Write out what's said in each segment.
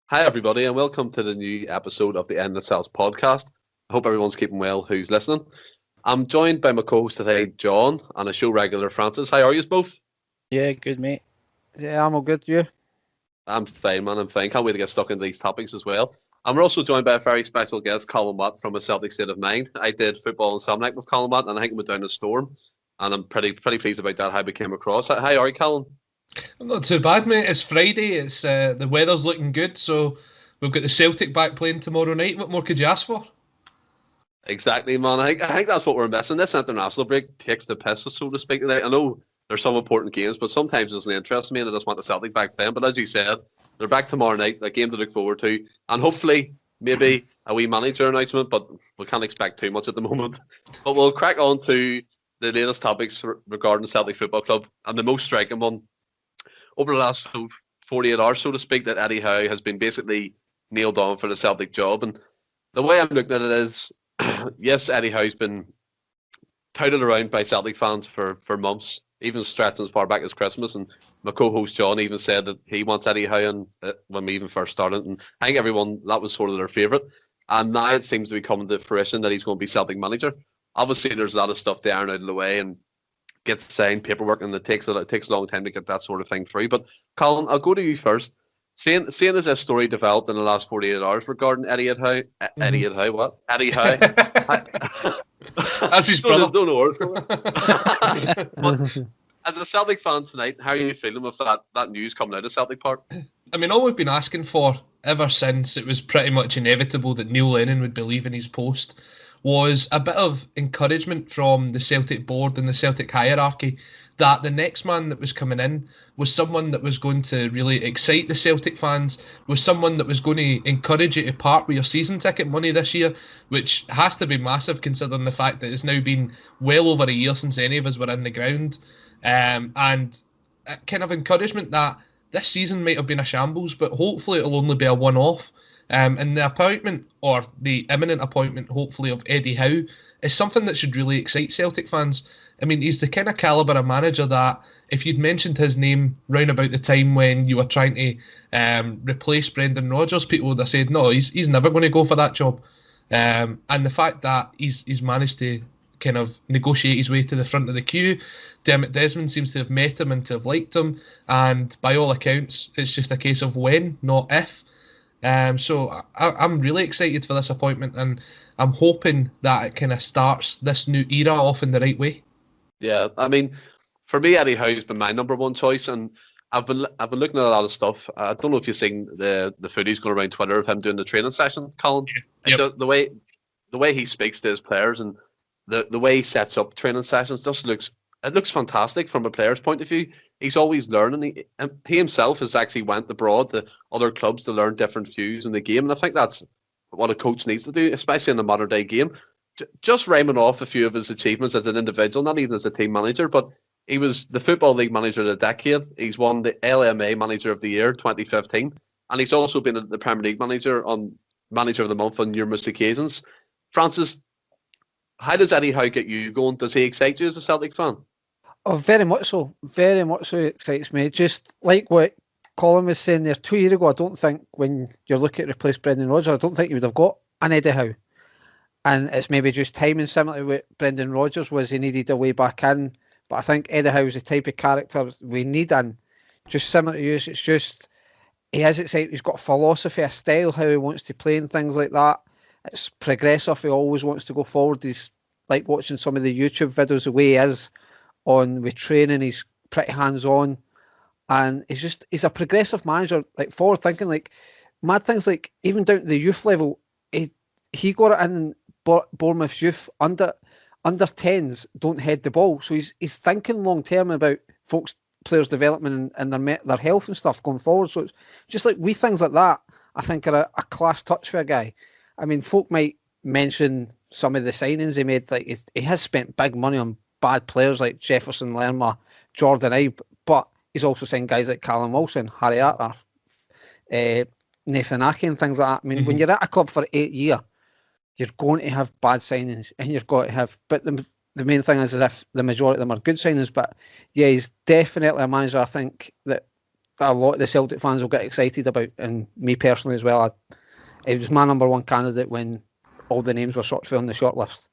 Hi, everybody, and welcome to the new episode of the End of Celts podcast. I hope everyone's keeping well who's listening. I'm joined by my co-host today, John, and a show regular, Francis. How are you both? Yeah, good, mate. Yeah, I'm all good. You? I'm fine, man. I'm fine. Can't wait to get stuck into these topics as well. And we're also joined by a very special guest, Colin Watt from A Celtic State of Mind. I did football and some night with Colin Watt, and I think we went down the Storm. And I'm pretty pleased about that, how we came across. How are you, Colin? I'm not too bad, mate. It's Friday. It's the weather's looking good, so we've got the Celtic back playing tomorrow night. What more could you ask for? Exactly, man. I think that's what we're missing. This international break takes the piss, so to speak. I know there's some important games, but sometimes it doesn't interest me, and I just want the Celtic back playing. But as you said, they're back tomorrow night, a game to look forward to, and hopefully maybe a wee manager announcement, but we can't expect too much at the moment. But we'll crack on to the latest topics regarding the Celtic Football Club, and the most striking one over the last 48 hours, so to speak, that Eddie Howe has been basically nailed on for the Celtic job. And the way I'm looking at it is, yes, Eddie Howe's been touted around by Celtic fans for months, even stretching as far back as Christmas. And my co-host John even said that he wants Eddie Howe when we even first started. And I think everyone, that was sort of their favourite. And now it seems to be coming to fruition that he's going to be Celtic manager. Obviously, there's a lot of stuff to iron out of the way and get signed paperwork, and it takes a long time to get that sort of thing through. But Colin, I'll go to you first. Seeing as this story developed in the last 48 hours regarding Eddie Howe, Eddie Howe. That's his brother. Don't know where it's going. But as a Celtic fan tonight, how are you feeling with that news coming out of Celtic Park? I mean, all we've been asking for ever since it was pretty much inevitable that Neil Lennon would be leaving his post was a bit of encouragement from the Celtic board and the Celtic hierarchy that the next man that was coming in was someone that was going to really excite the Celtic fans, was someone that was going to encourage you to part with your season ticket money this year, which has to be massive considering the fact that it's now been well over a year since any of us were in the ground. And a kind of encouragement that this season might have been a shambles, but hopefully it'll only be a one-off. And the appointment, or the imminent appointment, hopefully, of Eddie Howe is something that should really excite Celtic fans. I mean, he's the kind of calibre of manager that if you'd mentioned his name round about the time when you were trying to replace Brendan Rodgers, people would have said, no, he's never going to go for that job. And the fact that he's managed to kind of negotiate his way to the front of the queue, Dermot Desmond seems to have met him and to have liked him. And by all accounts, it's just a case of when, not if. So I'm really excited for this appointment, and I'm hoping that it kind of starts this new era off in the right way. Yeah, I mean, for me, Eddie Howe's been my number one choice, and I've been looking at a lot of stuff. I don't know if you've seen the footage going around Twitter of him doing the training session, Colin. Yep. The way he speaks to his players and the way he sets up training sessions just looks fantastic from a player's point of view. He's always learning. He himself has actually went abroad to other clubs to learn different views in the game, and I think that's what a coach needs to do, especially in the modern day game. Just rhyming off a few of his achievements as an individual, not even as a team manager, but he was the Football League Manager of the Decade. He's won the LMA Manager of the Year 2015, and he's also been the Premier League Manager of the Month on numerous occasions. Francis, how does Eddie Howe get you going? Does he excite you as a Celtic fan? Oh, very much so. Very much so. It excites me. Just like what Colin was saying there 2 years ago, I don't think when you're looking to replace Brendan Rodgers, I don't think you would have got an Eddie Howe. And it's maybe just timing, similar to what Brendan Rodgers was. He needed a way back in. But I think Eddie Howe's the type of character we need in. Just similar to you, it's just, he is excited. He's got a philosophy, a style, how he wants to play and things like that. It's progressive. He always wants to go forward. He's like watching some of the YouTube videos, the way he is with training. He's pretty hands-on. And he's a progressive manager, like forward thinking, like mad things, like even down to the youth level. He got it in Bournemouth's youth under 10s don't head the ball, so he's thinking long term about players' development and their health and stuff going forward. So it's just like wee things like that, I think, are a class touch for a guy. I mean, folk might mention some of the signings he made, like he has spent big money on bad players like Jefferson Lerma, Jordan Ibe, but he's also signed guys like Callum Wilson, Harry Arter, Nathan Ake and things like that. I mean, when you're at a club for 8 years, you're going to have bad signings, and you've got to have. But the main thing is if the majority of them are good signings. But yeah, he's definitely a manager, I think, that a lot of the Celtic fans will get excited about, and me personally as well. It was my number one candidate when all the names were sort of on the short list.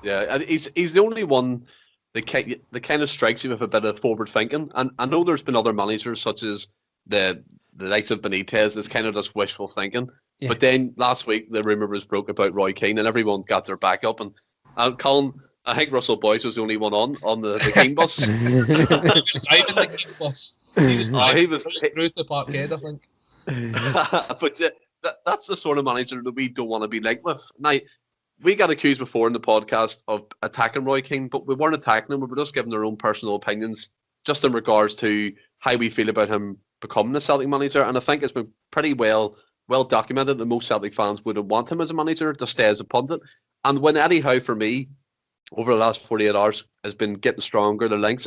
Yeah, and he's the only one that kind of strikes you with a bit of forward thinking. And I know there's been other managers such as the likes of Benitez that's kind of just wishful thinking. Yeah. But then last week the rumour was broke about Roy Keane, and everyone got their back up. And Colin, I think Russell Boyce was the only one on the Keane bus. He was driving the Keane bus. He was through to Parkhead, I think. But that's the sort of manager that we don't want to be linked with. Now, we got accused before in the podcast of attacking Roy Keane, but we weren't attacking him. We were just giving our own personal opinions just in regards to how we feel about him becoming a Celtic manager. And I think it's been pretty well documented that most Celtic fans wouldn't want him as a manager to stay as a pundit. And when Eddie Howe, for me, over the last 48 hours, has been getting stronger, the links,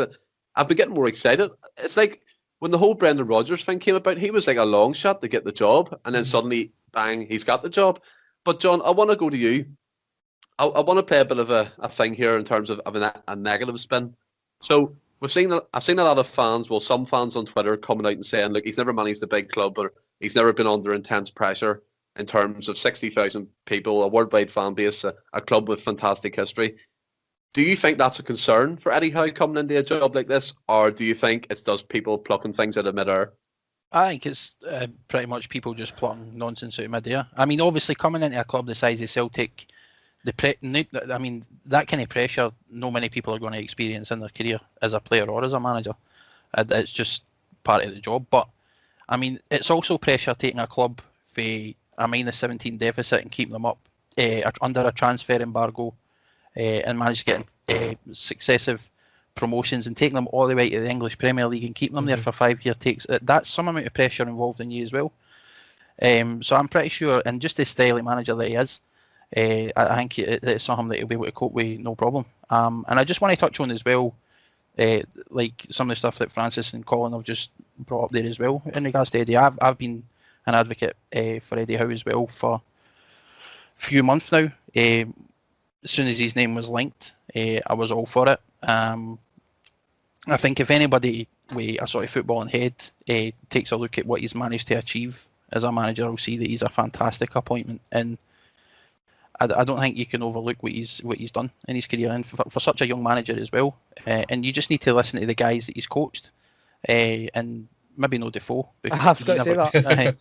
I've been getting more excited. It's like when the whole Brendan Rodgers thing came about, he was like a long shot to get the job, and then suddenly, bang, he's got the job. But John, I want to go to you. I want to play a bit of a thing here in terms of a negative spin. So I've seen a lot of fans, well, some fans on Twitter coming out and saying, look, he's never managed a big club, or he's never been under intense pressure in terms of 60,000 people, a worldwide fan base, a club with fantastic history. Do you think that's a concern for Eddie Howe coming into a job like this, or do you think it's just people plucking things out of mid-air? I think it's pretty much people just plucking nonsense out of mid-air. I mean, obviously, coming into a club the size of Celtic, that kind of pressure, no many people are going to experience in their career as a player or as a manager. It's just part of the job. But, I mean, it's also pressure taking a club for a -17 deficit and keeping them up under a transfer embargo and manage to get successive promotions and taking them all the way to the English Premier League and keeping them there for 5 years that's some amount of pressure involved in you as well. So I'm pretty sure, and just the style of manager that he is, I think it's something that he'll be able to cope with no problem. And I just want to touch on as well, like some of the stuff that Francis and Colin have just brought up there as well in regards to Eddie. I've been an advocate for Eddie Howe as well for a few months now. As soon as his name was linked, I was all for it. I think if anybody with a sort of footballing head takes a look at what he's managed to achieve as a manager, will see that he's a fantastic appointment. And I don't think you can overlook what he's done in his career, and for such a young manager as well. And you just need to listen to the guys that he's coached, and maybe no Defoe. I've got to say that.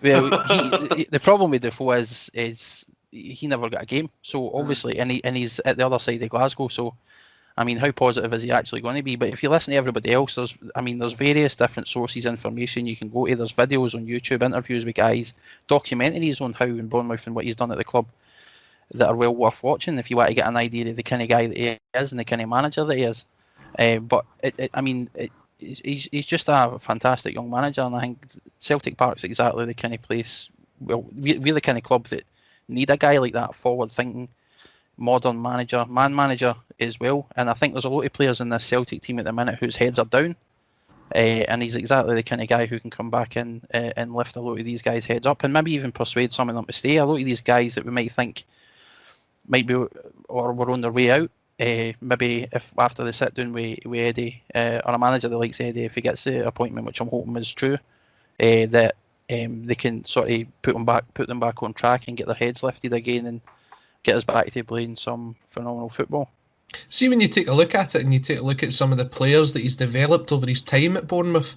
Well, the problem with Defoe is he never got a game. So obviously, and he's at the other side of Glasgow. So, I mean, how positive is he actually going to be? But if you listen to everybody else, there's various different sources of information you can go to. There's videos on YouTube, interviews with guys, documentaries on Howe and Bournemouth and what he's done at the club that are well worth watching if you want to get an idea of the kind of guy that he is and the kind of manager that he is. But he's just a fantastic young manager, and I think Celtic Park's exactly the kind of place. Well, we're the kind of club that need a guy like that, forward-thinking, modern man manager as well. And I think there's a lot of players in this Celtic team at the minute whose heads are down, and he's exactly the kind of guy who can come back in and lift a lot of these guys' heads up, and maybe even persuade some of them to stay. A lot of these guys that we might think might be or were on their way out, maybe if after the sit down with Eddie, or a manager that likes Eddie, if he gets the appointment, which I'm hoping is true, that they can sort of put them back on track and get their heads lifted again and get us back to playing some phenomenal football. See, when you take a look at it and you take a look at some of the players that he's developed over his time at Bournemouth,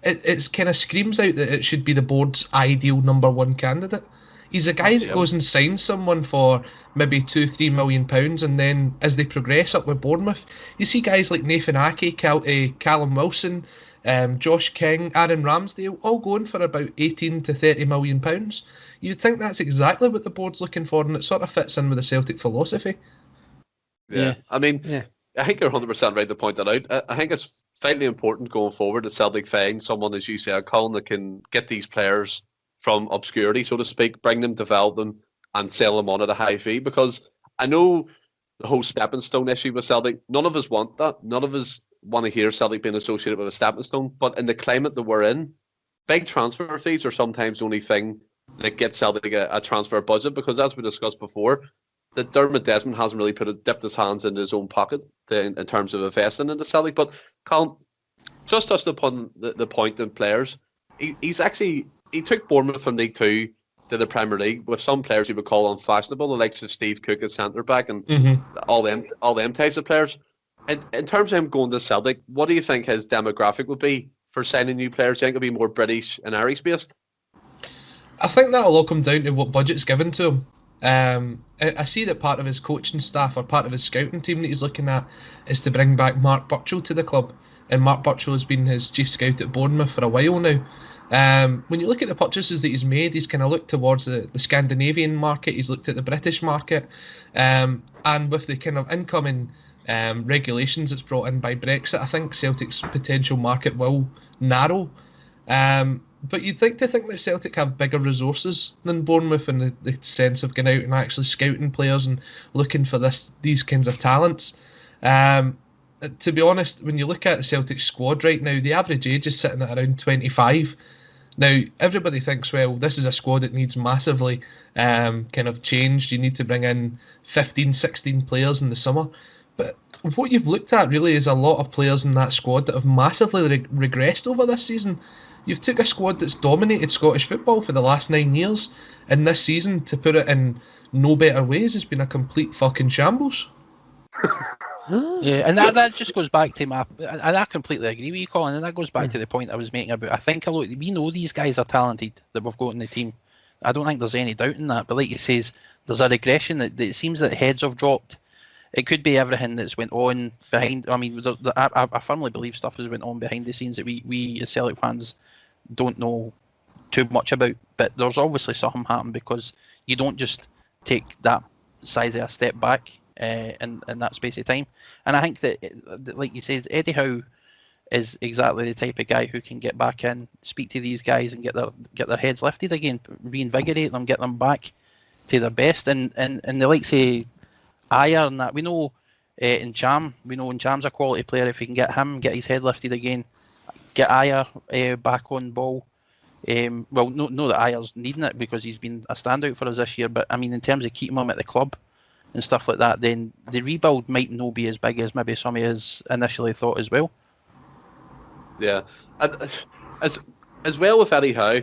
it kind of screams out that it should be the board's ideal number one candidate. He's a guy that goes and signs someone for maybe £2-3 million, and then as they progress up with Bournemouth, you see guys like Nathan Ake, Callum Wilson, Josh King, Aaron Ramsdale, all going for about £18 to £30 million. You'd think that's exactly what the board's looking for, and it sort of fits in with the Celtic philosophy. Yeah. I mean, I think you're 100% right to point that out. I think it's vitally important going forward that Celtic find someone, as you say, Colin, that can get these players from obscurity, so to speak, bring them, develop them, and sell them on at a high fee. Because I know the whole stepping stone issue with Celtic, none of us want that. None of us want to hear Celtic being associated with a stepping stone. But in the climate that we're in, big transfer fees are sometimes the only thing that gets Celtic a transfer budget. Because as we discussed before, that Dermot Desmond hasn't really dipped his hands into his own pocket in terms of investing into Celtic. But Colin, just touched upon the point in players. He took Bournemouth from League Two to the Premier League with some players you would call unfashionable, the likes of Steve Cook at centre back and all them types of players. And in terms of him going to Celtic, what do you think his demographic would be for signing new players? Do you think it'll be more British and Irish based? I think that'll all come down to what budget's given to him. I see that part of his coaching staff or part of his scouting team that he's looking at is to bring back Mark Burchill to the club. And Mark Burchill has been his chief scout at Bournemouth for a while now. When you look at the purchases that he's made, he's kind of looked towards the Scandinavian market, he's looked at the British market, and with the kind of incoming regulations that's brought in by Brexit, I think Celtic's potential market will narrow. But you'd like to think that Celtic have bigger resources than Bournemouth in the sense of going out and actually scouting players and looking for these kinds of talents. To be honest, when you look at Celtic's squad right now, the average age is sitting at around 25. Now, everybody thinks, well, this is a squad that needs massively kind of changed. You need to bring in 15, 16 players in the summer. But what you've looked at really is a lot of players in that squad that have massively regressed over this season. You've took a squad that's dominated Scottish football for the last 9 years, and this season, to put it in no better ways, has been a complete fucking shambles. Yeah, and that just goes back to and I completely agree with you, Colin, and that goes back to the point I was making about, I think we know these guys are talented that we've got in the team. I don't think there's any doubt in that, but like you says, there's a regression that it seems that heads have dropped. It could be everything that's went on behind. I mean, I firmly believe stuff has went on behind the scenes that we as Celtic fans don't know too much about. But there's obviously something happened, because you don't just take that size of a step back in that space of time. And I think that, like you said, Eddie Howe is exactly the type of guy who can get back in, speak to these guys, and get their heads lifted again, reinvigorate them, get them back to their best. And the likes of Ayer and that, we know in Cham's a quality player. If we can get his head lifted again, get Ayer back on ball. Well, no that Ayer's needing it, because he's been a standout for us this year, but I mean, in terms of keeping him at the club and stuff like that, then the rebuild might not be as big as maybe some of us initially thought as well. Yeah. As well with Eddie Howe,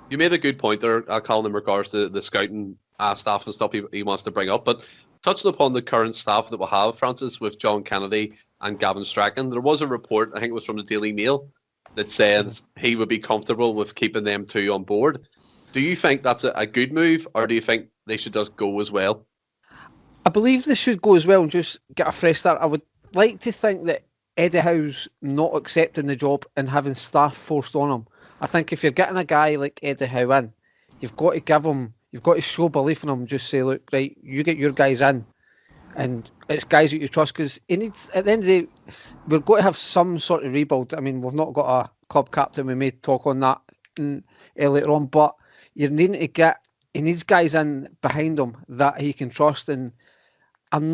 you made a good point there, Colin, in regards to the scouting staff and stuff he wants to bring up, but touching upon the current staff that we have, Francis, with John Kennedy and Gavin Strachan, there was a report, I think it was from the Daily Mail, that said he would be comfortable with keeping them two on board. Do you think that's a good move, or do you think they should just go as well? I believe they should go as well and just get a fresh start. I would like to think that Eddie Howe's not accepting the job and having staff forced on him. I think if you're getting a guy like Eddie Howe in, you've got to show belief in him. Just say, look, right, you get your guys in, and it's guys that you trust, because he needs, at the end of the day, we're going to have some sort of rebuild. I mean, we've not got a club captain. We may talk on that later on, but you're needing to get, he needs guys in behind him that he can trust. And I'm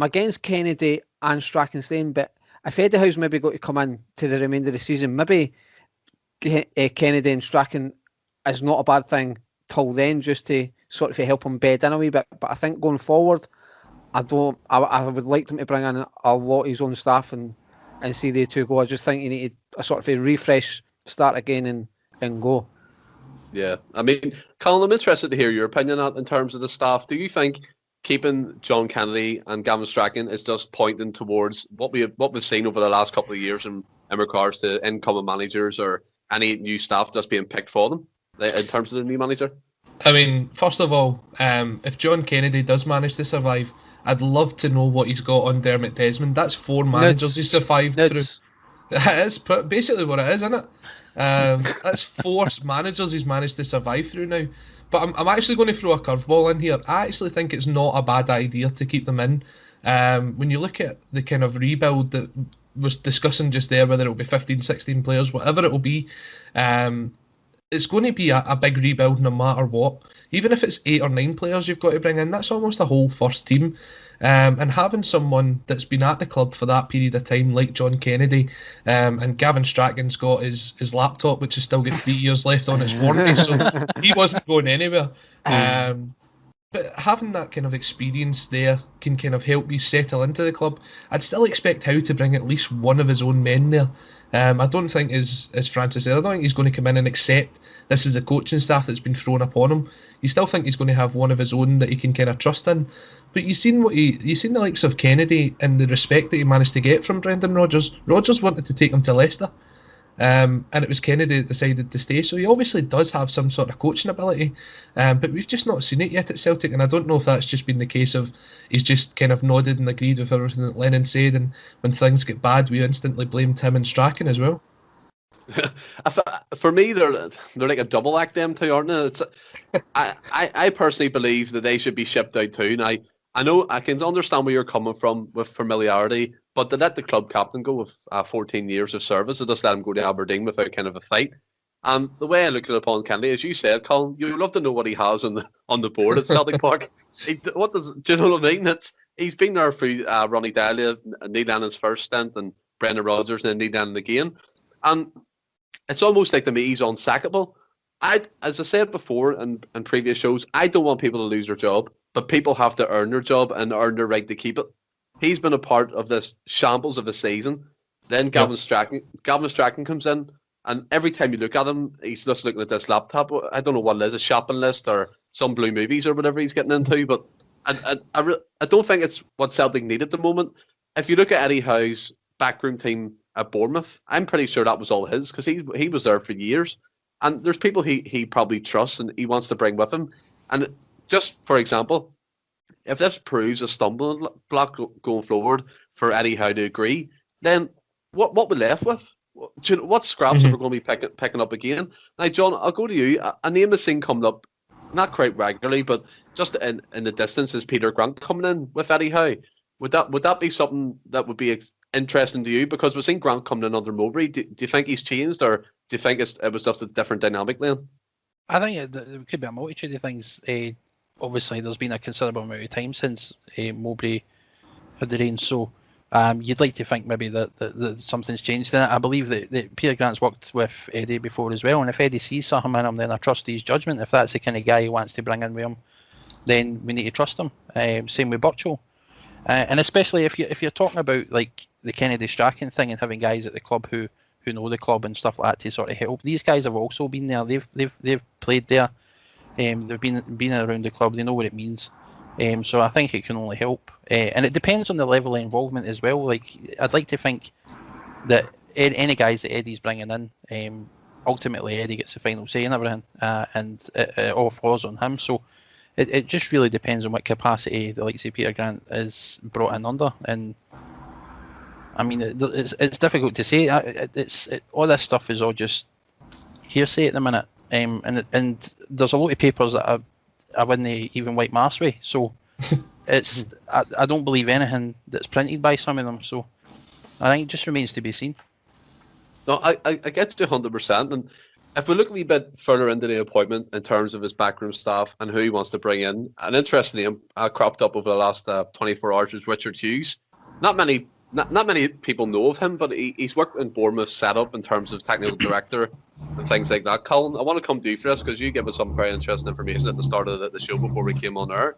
against Kennedy and Strachan staying, but if Eddie Howe's maybe got to come in to the remainder of the season, maybe Kennedy and Strachan is not a bad thing till then, just to sort of help him bed in a wee bit. But I think going forward, I would like them to bring in a lot of his own staff and see they two go. I just think you need a sort of a refresh, start again and go. Yeah, I mean, Colin, I'm interested to hear your opinion on in terms of the staff. Do you think keeping John Kennedy and Gavin Strachan is just pointing towards what we've seen over the last couple of years in regards to incoming managers or any new staff just being picked for them in terms of the new manager? I mean, first of all, if John Kennedy does manage to survive, I'd love to know what he's got on Dermot Desmond. That's 4 managers he survived through. That's basically what it is, isn't it? That's 4 managers he's managed to survive through now. But I'm actually going to throw a curveball in here. I actually think it's not a bad idea to keep them in. When you look at the kind of rebuild that was discussing just there, whether it'll be 15, 16 players, whatever it'll be, it's going to be a big rebuild no matter what. Even if it's 8 or 9 players you've got to bring in, that's almost a whole first team. And having someone that's been at the club for that period of time, like John Kennedy, and Gavin Strachan's got his laptop, which has still got 3 years left on its warranty, so he wasn't going anywhere. But having that kind of experience there can kind of help you settle into the club. I'd still expect Howe to bring at least one of his own men there. I don't think, as Francis said, I don't think he's going to come in and accept this is a coaching staff that's been thrown upon him. You still think he's going to have one of his own that he can kind of trust in. But you've seen the likes of Kennedy and the respect that he managed to get from Brendan Rodgers. Rodgers wanted to take him to Leicester. And it was Kennedy that decided to stay, so he obviously does have some sort of coaching ability, but we've just not seen it yet at Celtic, and I don't know if that's just been the case of he's just kind of nodded and agreed with everything that Lennon said, and when things get bad we instantly blamed him and Strachan as well. For me, they're like a double act, them two, aren't they? It's, I personally believe that they should be shipped out too. Now, I know I can understand where you're coming from with familiarity, but to let the club captain go with 14 years of service, to just let him go to Aberdeen without kind of a fight. And the way I look at it upon Kennedy, as you said, Colin, you'd love to know what he has on the board at Celtic Park. Do you know what I mean? He's been there through Ronnie Delia, Neil Lennon's first stint, and Brendan Rodgers, and then Neil Lennon again. And it's almost like to me he's unsackable. As I said before in previous shows, I don't want people to lose their job, but people have to earn their job and earn their right to keep it. He's been a part of this shambles of a season. Then Gavin Strachan comes in, and every time you look at him, he's just looking at this laptop. I don't know what it is, a shopping list or some blue movies or whatever he's getting into, but I don't think it's what Celtic need at the moment. If you look at Eddie Howe's backroom team at Bournemouth, I'm pretty sure that was all his, because he was there for years. And there's people he probably trusts and he wants to bring with him. And just for example, if this proves a stumbling block going forward for Eddie Howe to agree, then what we're left with? What scraps are we going to be picking up again? Now, John, I'll go to you. A name has seen coming up, not quite regularly, but just in the distance, is Peter Grant coming in with Eddie Howe. Would that be something that would be interesting to you? Because we've seen Grant coming in under Mowbray. Do you think he's changed, or do you think it was just a different dynamic then? I think it could be a multitude of things. Obviously, there's been a considerable amount of time since Mowbray had the reins, so you'd like to think maybe that something's changed in it. I believe that Peter Grant's worked with Eddie before as well, and if Eddie sees something in him, then I trust his judgment. If that's the kind of guy he wants to bring in with him, then we need to trust him. Same with Birchall. And especially if you're talking about like the Kennedy Strachan thing and having guys at the club who know the club and stuff like that to sort of help. These guys have also been there. They've played there. They've been around the club. They know what it means. So I think it can only help. And it depends on the level of involvement as well. Like I'd like to think that any guys that Eddie's bringing in, ultimately Eddie gets the final say in everything, and it all falls on him. So. It just really depends on what capacity the likes of Peter Grant is brought in under, and I mean it's difficult to say. All this stuff is all just hearsay at the minute, and there's a lot of papers that I wouldn't even wipe my arse with. So it's I don't believe anything that's printed by some of them. So I think it just remains to be seen. No, I get you 100%, and if we look a wee bit further into the appointment in terms of his backroom staff and who he wants to bring in, an interesting name cropped up over the last 24 hours was Richard Hughes. Not many people know of him, but he's worked in Bournemouth setup in terms of technical director and things like that. Colin, I want to come to you for this because you gave us some very interesting information at the start of the show before we came on air.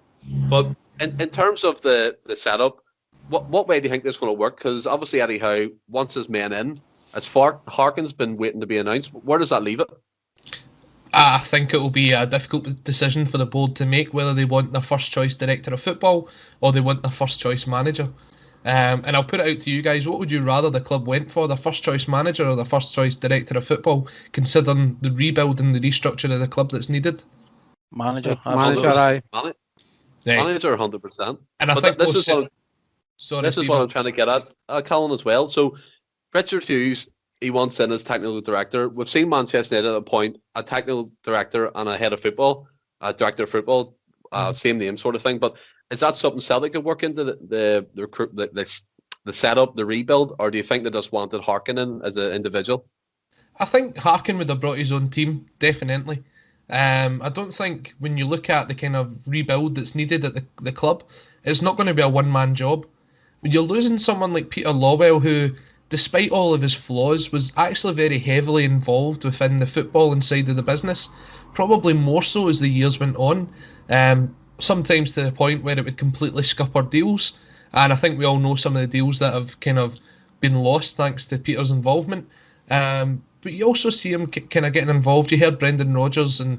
But in terms of the setup, what way do you think this is going to work? Because obviously Eddie Howe wants his men in. As Harkin's been waiting to be announced, where does that leave it? I think it will be a difficult decision for the board to make whether they want their first choice director of football or they want their first choice manager. And I'll put it out to you guys. What would you rather the club went for, the first choice manager or the first choice director of football, considering the rebuild and the restructure of the club that's needed? Manager, aye. Manager, 100%. And I think this is what I'm trying to get at, Colin, as well. So Richard Hughes, he wants in as technical director. We've seen Manchester United appoint a technical director and a head of football, a director of football, same name sort of thing. But is that something Celtic could work into the setup, the rebuild, or do you think they just wanted Harkin in as an individual? I think Harkin would have brought his own team, definitely. I don't think when you look at the kind of rebuild that's needed at the club, it's not going to be a one-man job. When you're losing someone like Peter Lawwell, who, despite all of his flaws, was actually very heavily involved within the football inside of the business, probably more so as the years went on. sometimes to the point where it would completely scupper deals. And I think we all know some of the deals that have kind of been lost thanks to Peter's involvement. But you also see him kind of getting involved. You heard Brendan Rodgers and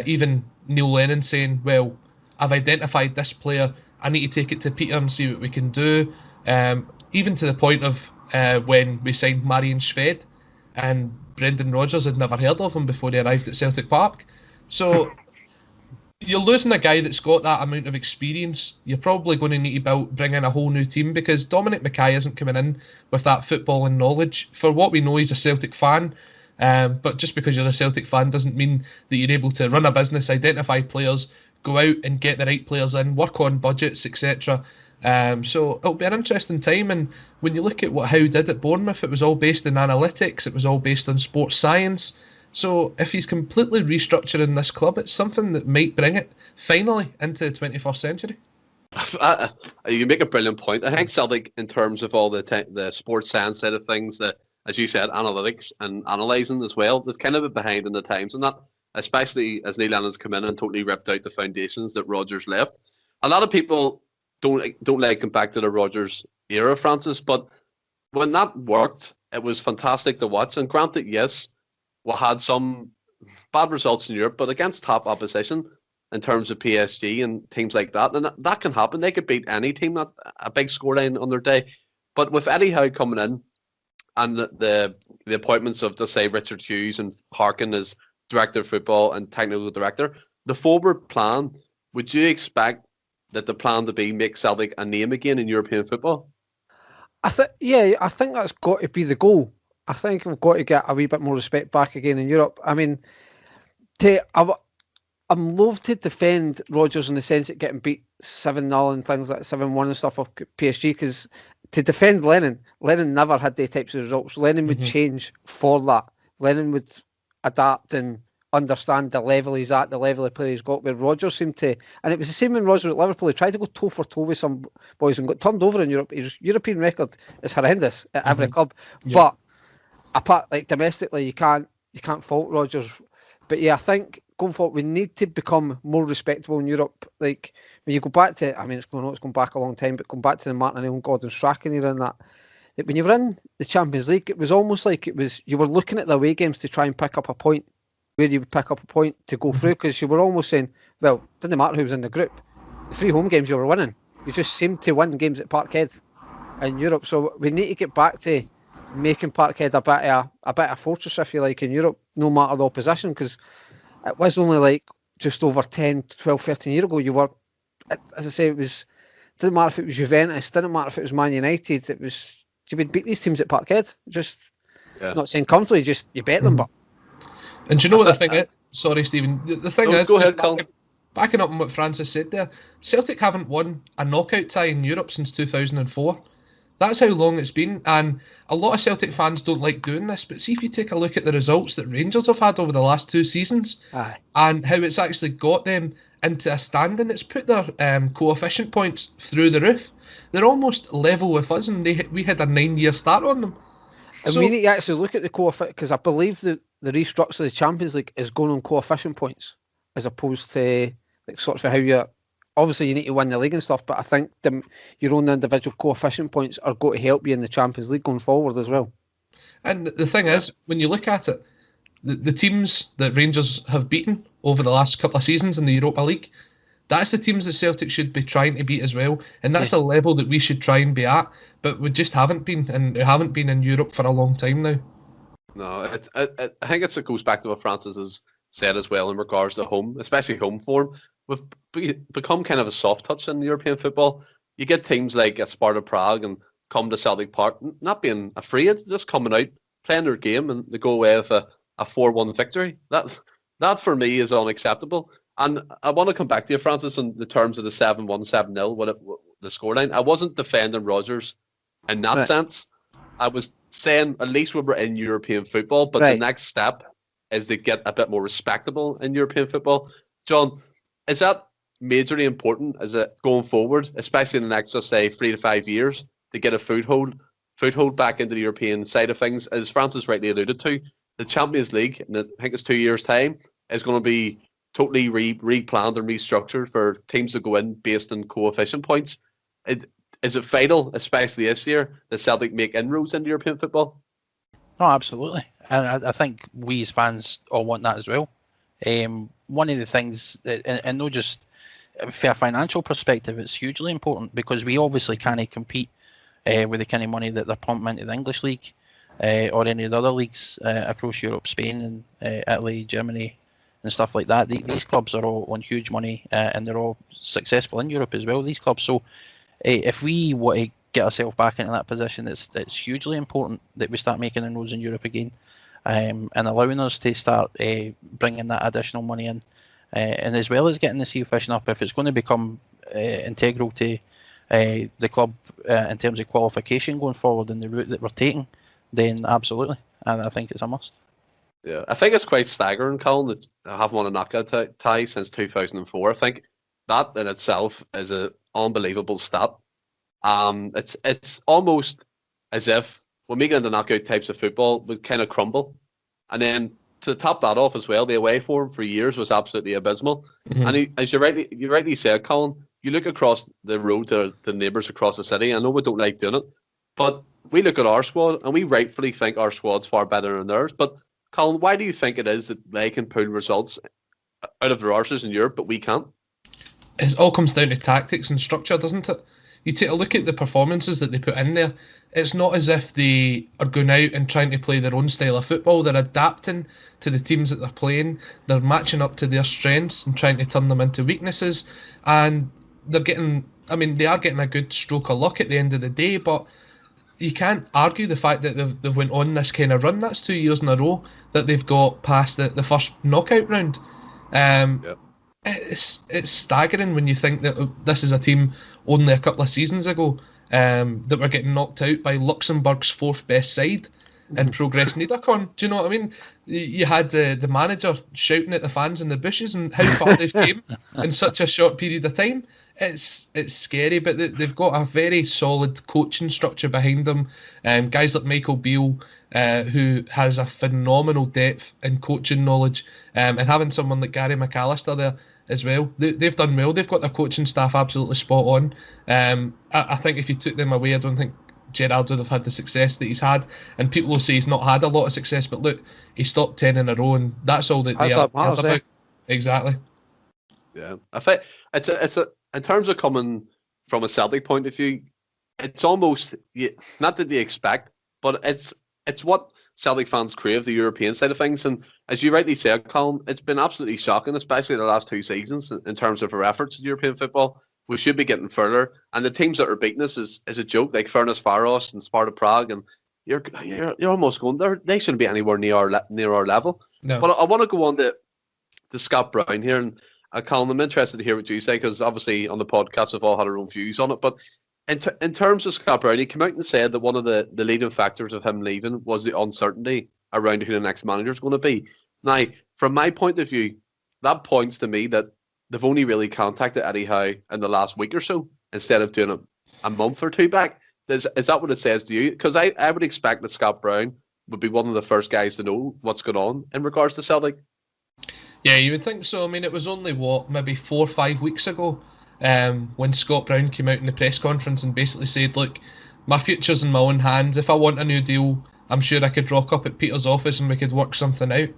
even Neil Lennon saying, well, I've identified this player. I need to take it to Peter and see what we can do. Even to the point of when we signed Marian Shved, and Brendan Rodgers had never heard of him before he arrived at Celtic Park. So you're losing a guy that's got that amount of experience. You're probably going to need to bring in a whole new team, because Dominic Mackay isn't coming in with that footballing knowledge. For what we know, he's a Celtic fan. But just because you're a Celtic fan doesn't mean that you're able to run a business, identify players, go out and get the right players in, work on budgets, etc. So it'll be an interesting time. And when you look at what Howe did at Bournemouth, it was all based in analytics, it was all based on sports science. So if he's completely restructuring this club, it's something that might bring it finally into the 21st century. You make a brilliant point. I think Celtic, in terms of all the sports science side of things, that, as you said, analytics and analysing as well, they've kind of been behind in the times on that, especially as Neil Lennon's come in and totally ripped out the foundations that Rodgers left. A lot of people don't like him back to the Rodgers era, Francis, but when that worked, it was fantastic to watch. And granted, yes, we had some bad results in Europe, but against top opposition in terms of PSG and teams like that, and that can happen. They could beat any team, not a big scoreline on their day. But with Eddie Howe coming in and the appointments of, just say, Richard Hughes and Harkin as director of football and technical director, the forward plan, would you expect that the plan to be make Celtic a name again in European football? I think that's got to be the goal. I think we've got to get a wee bit more respect back again in Europe. I mean, I'm loath to defend Rodgers in the sense of getting beat 7-0 and things like 7-1 and stuff off PSG, because to defend Lennon never had those types of results. Lennon would change for that. Lennon would adapt and understand the level he's at, the level of player he's got, where Rodgers seemed to, and it was the same when Rodgers at Liverpool. He tried to go toe for toe with some boys and got turned over in Europe. His European record is horrendous at every club. Yeah. But apart, like domestically, you can't fault Rodgers. But yeah, I think going forward, we need to become more respectable in Europe. Like when you go back to, I mean, it's gone back a long time, but going back to the Martin O'Neill and Gordon Strachan era and that when you were in the Champions League, it was almost like you were looking at the away games to try and pick up a point, where you would pick up a point to go through, because you were almost saying, well, it didn't matter who was in the group. The 3 home games you were winning. You just seemed to win games at Parkhead in Europe. So we need to get back to making Parkhead a bit of fortress, if you like, in Europe, no matter the opposition, because it was only like just over 10, 12, 13 years ago. You were, as I say, didn't matter if it was Juventus, didn't matter if it was Man United, you would beat these teams at Parkhead. Just, not saying comfortably, just you bet them, but. And do you know what the thing is? Sorry, Stephen. The thing is, go ahead, Colin. Backing up on what Francis said there, Celtic haven't won a knockout tie in Europe since 2004. That's how long it's been, and a lot of Celtic fans don't like doing this, but see if you take a look at the results that Rangers have had over the last 2 seasons, and how it's actually got them into a standing. It's put their coefficient points through the roof. They're almost level with us, and we had a 9-year start on them. And we need to actually look at the coefficient, because I believe that the restructure of the Champions League is going on coefficient points, as opposed to like sort of how you're. Obviously, you need to win the league and stuff, but I think your own individual coefficient points are going to help you in the Champions League going forward as well. And the thing is, when you look at it, the teams that Rangers have beaten over the last couple of seasons in the Europa League, that's the teams that Celtic should be trying to beat as well. And that's a level that we should try and be at, but we just haven't been, and we haven't been in Europe for a long time now. No, I think it goes back to what Francis has said as well in regards to home, especially home form. We've become kind of a soft touch in European football. You get teams like Sparta Prague and come to Celtic Park, not being afraid, just coming out, playing their game, and they go away with a 4-1 victory. That for me is unacceptable. And I want to come back to you, Francis, in the terms of the 7-1, 7-0, the scoreline. I wasn't defending Rodgers in that sense. I was saying at least we were in European football, but the next step is to get a bit more respectable in European football. John, is that majorly important as it going forward, especially in the next, let's say, 3 to 5 years, to get a foothold back into the European side of things? As Francis rightly alluded to, the Champions League, in I think it's 2 years' time, is going to be totally replanned and restructured for teams to go in based on coefficient points. Is it vital, especially this year, that Celtic make inroads into European football? No, absolutely. And I think we as fans all want that as well. One of the things, and not just from a financial perspective, it's hugely important because we obviously can't compete with the kind of money that they're pumping into the English League or any of the other leagues across Europe, Spain and Italy, Germany and stuff like that. These clubs are all on huge money and they're all successful in Europe as well, these clubs. So if we want to get ourselves back into that position, it's hugely important that we start making inroads in Europe again and allowing us to start bringing that additional money in. And as well as getting the seal fishing up, if it's going to become integral to the club in terms of qualification going forward and the route that we're taking, then absolutely. And I think it's a must. Yeah, I think it's quite staggering, Colin, that I haven't won a knockout tie since 2004. I think that in itself is an unbelievable stat. It's almost as if when we get into knockout types of football, we kind of crumble. And then to top that off as well, the away form for years was absolutely abysmal. Mm-hmm. And as you rightly said, Colin, you look across the road to the neighbours across the city. I know we don't like doing it, but we look at our squad and we rightfully think our squad's far better than theirs. But Colin, why do you think it is that they can pull results out of their arses in Europe, but we can't? It all comes down to tactics and structure, doesn't it? You take a look at the performances that they put in there. It's not as if they are going out and trying to play their own style of football. They're adapting to the teams that they're playing. They're matching up to their strengths and trying to turn them into weaknesses. And they are getting a good stroke of luck at the end of the day, but you can't argue the fact that they've went on this kind of run. That's 2 years in a row that they've got past the first knockout round. Yep. It's staggering when you think that this is a team only a couple of seasons ago that were getting knocked out by Luxembourg's fourth best side in Progress Niederkorn. Do you know what I mean? You had the manager shouting at the fans in the bushes and how far they've came in such a short period of time. It's scary, but they've got a very solid coaching structure behind them. Guys like Michael Beale, who has a phenomenal depth in coaching knowledge, and having someone like Gary McAllister there as well. They've done well. They've got their coaching staff absolutely spot on. I think if you took them away, I don't think Gerrard would have had the success that he's had. And people will say he's not had a lot of success, but look, he stopped 10 in a row, and that's all that they are about. Exactly. Yeah, I think it's a in terms of coming from a Celtic point of view, it's almost not that they expect, but it's what Celtic fans crave, the European side of things. And as you rightly said, Colin, it's been absolutely shocking, especially the last 2 seasons in terms of our efforts in European football. We should be getting further, and the teams that are beating us is a joke, like Ferencváros and Sparta Prague, and you're almost going there. They shouldn't be anywhere near our level. No. But I want to go on to Scott Brown here, and Colin, I'm interested to hear what you say, because obviously on the podcast we've all had our own views on it. But in terms of Scott Brown, he came out and said that one of the leading factors of him leaving was the uncertainty around who the next manager is going to be. Now, from my point of view, that points to me that they've only really contacted Eddie Howe in the last week or so, instead of doing a month or two back. Is that what it says to you? Because I would expect that Scott Brown would be one of the first guys to know what's going on in regards to Celtic. Yeah, you would think so. I mean, it was only, maybe 4 or 5 weeks ago when Scott Brown came out in the press conference and basically said, look, my future's in my own hands. If I want a new deal, I'm sure I could rock up at Peter's office and we could work something out.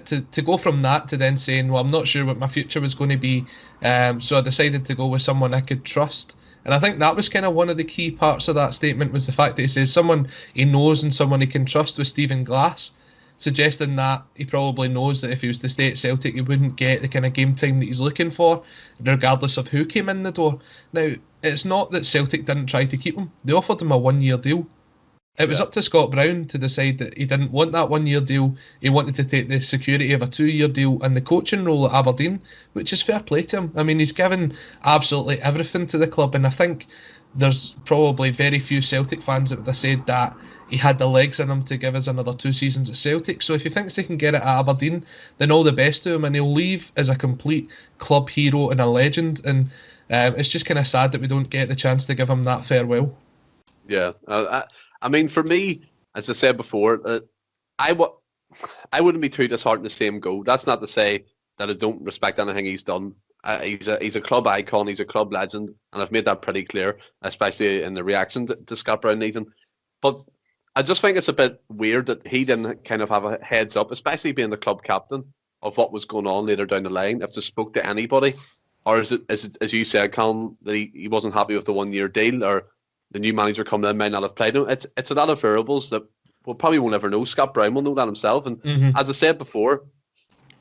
To go from that to then saying, well, I'm not sure what my future was going to be, so I decided to go with someone I could trust. And I think that was kind of one of the key parts of that statement, was the fact that he says someone he knows and someone he can trust with Stephen Glass, suggesting that he probably knows that if he was to stay at Celtic, he wouldn't get the kind of game time that he's looking for, regardless of who came in the door. Now, it's not that Celtic didn't try to keep him. They offered him a 1-year deal. It was up to Scott Brown to decide that he didn't want that 1-year deal. He wanted to take the security of a 2-year deal and the coaching role at Aberdeen, which is fair play to him. I mean, he's given absolutely everything to the club, and I think there's probably very few Celtic fans that would have said that he had the legs in him to give us another 2 seasons at Celtic. So if he thinks he can get it at Aberdeen, then all the best to him, and he'll leave as a complete club hero and a legend. And it's just kind of sad that we don't get the chance to give him that farewell. Yeah, I mean, for me, as I said before, I wouldn't be too disheartened to see him go. That's not to say that I don't respect anything he's done. He's a club icon, he's a club legend, and I've made that pretty clear, especially in the reaction to Scott Brown leaving. But I just think it's a bit weird that he didn't kind of have a heads up, especially being the club captain, of what was going on later down the line. If they spoke to anybody, or is it as you said, Colin, that he wasn't happy with the 1 year deal, or the new manager coming in might not have played him. It's a lot of variables that we probably won't ever know. Scott Brown will know that himself, and as I said before,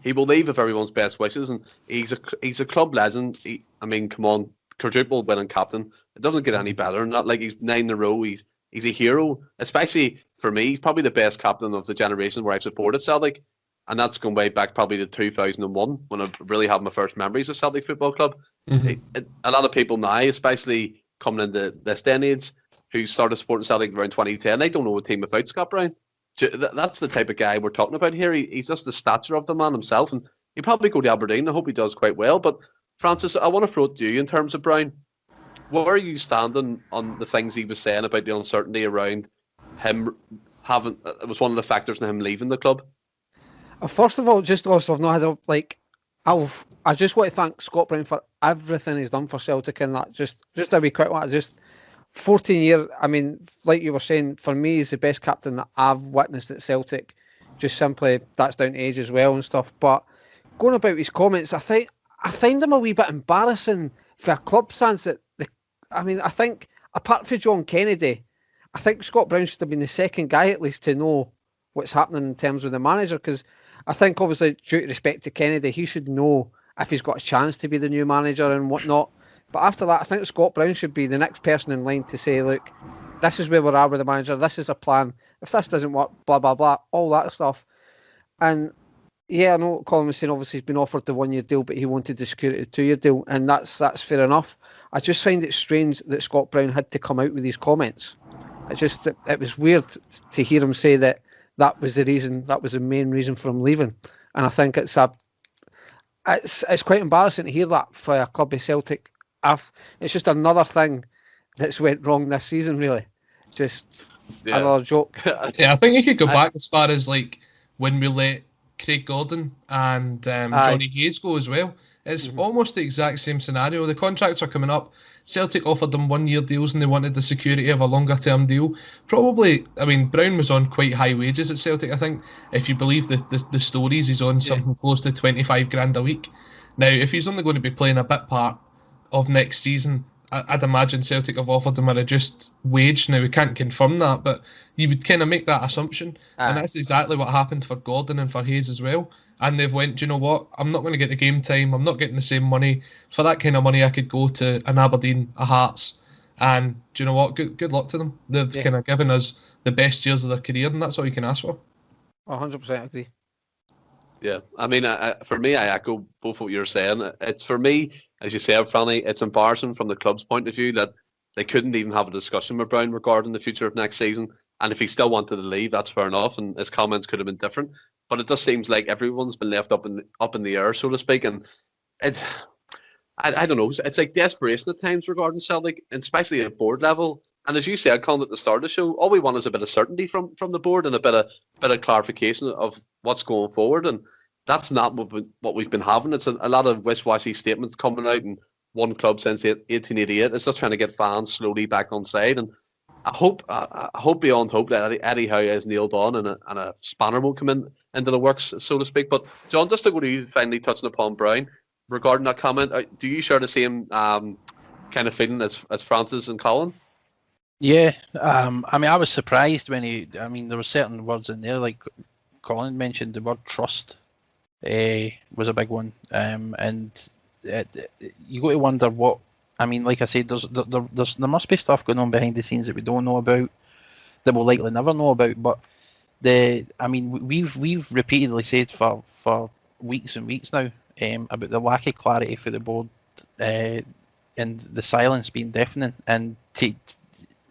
he will leave with everyone's best wishes, and he's a club legend. I mean, come on, quadruple winning captain. It doesn't get any better. Not like he's 9 in a row. He's a hero, especially for me. He's probably the best captain of the generation where I've supported Celtic, and that's going way back probably to 2001 when I really had my first memories of Celtic Football Club. A lot of people now, especially coming into this day and age, who started supporting Celtic around 2010, they don't know a team without Scott Brown. That's the type of guy we're talking about here. He's just the stature of the man himself, and he'll probably go to Aberdeen. I hope he does quite well. But Francis, I want to throw it to you in terms of Brown. Where are you standing on the things he was saying about the uncertainty around him having? It was one of the factors in him leaving the club. First of all, just also I've not had I just want to thank Scott Brown for everything he's done for Celtic, and that just a wee quick one. Just 14 years. I mean, like you were saying, for me, he's the best captain that I've witnessed at Celtic. Just simply, that's down to age as well and stuff. But going about his comments, I find him a wee bit embarrassing for a club sense. I think apart from John Kennedy, I think Scott Brown should have been the second guy at least to know what's happening in terms of the manager, because I think obviously due to respect to Kennedy, he should know if he's got a chance to be the new manager and whatnot. But after that, I think Scott Brown should be the next person in line to say, look, this is where we are with the manager, this is a plan. If this doesn't work, blah, blah, blah, all that stuff. And yeah, I know Colin was saying obviously he's been offered the 1 year deal, but he wanted to secure it a 2 year deal, and that's fair enough. I just find it strange that Scott Brown had to come out with these comments. It was weird to hear him say that was the reason, that was the main reason for him leaving. And I think it's quite embarrassing to hear that for a club of Celtic. It's just another thing that's went wrong this season, really. Just another joke. Yeah, I think you could go back as far as like when we let Craig Gordon and Johnny Hayes go as well. It's almost the exact same scenario. The contracts are coming up. Celtic offered them 1 year deals and they wanted the security of a longer term deal. Probably, I mean, Brown was on quite high wages at Celtic, I think. If you believe the stories, he's on something close to 25 grand a week. Now, if he's only going to be playing a bit part of next season, I'd imagine Celtic have offered him a reduced wage. Now, we can't confirm that, but you would kind of make that assumption. And that's exactly what happened for Gordon and for Hayes as well. And they've went, do you know what? I'm not going to get the game time. I'm not getting the same money. For that kind of money, I could go to an Aberdeen, a Hearts. And do you know what? Good luck to them. They've kind of given us the best years of their career, and that's all you can ask for. 100% agree. Yeah, I mean, for me, I echo both what you're saying. It's for me, as you said, Franny, it's embarrassing from the club's point of view that they couldn't even have a discussion with Brown regarding the future of next season. And if he still wanted to leave, that's fair enough, and his comments could have been different. But it just seems like everyone's been left up in the air, so to speak. And I don't know, it's like desperation at times regarding Celtic, and especially at board level. And as you said, Colin, at the start of the show, all we want is a bit of certainty from the board and a bit of clarification of what's going forward. And that's not what we've been having. It's a lot of wish-washy statements coming out, and one club since 1888. It's just trying to get fans slowly back on side. And I hope beyond hope that Eddie Howe is nailed on and a spanner will come into the works, so to speak. But John, just to go to you, finally touching upon Brown regarding that comment, do you share the same kind of feeling as Francis and Colin? Yeah, I mean, I was surprised when there were certain words in there, like Colin mentioned, the word trust was a big one, and you got to wonder what. I mean, like I said, there must be stuff going on behind the scenes that we don't know about, that we'll likely never know about. But we've repeatedly said for weeks and weeks now about the lack of clarity for the board, and the silence being deafening. And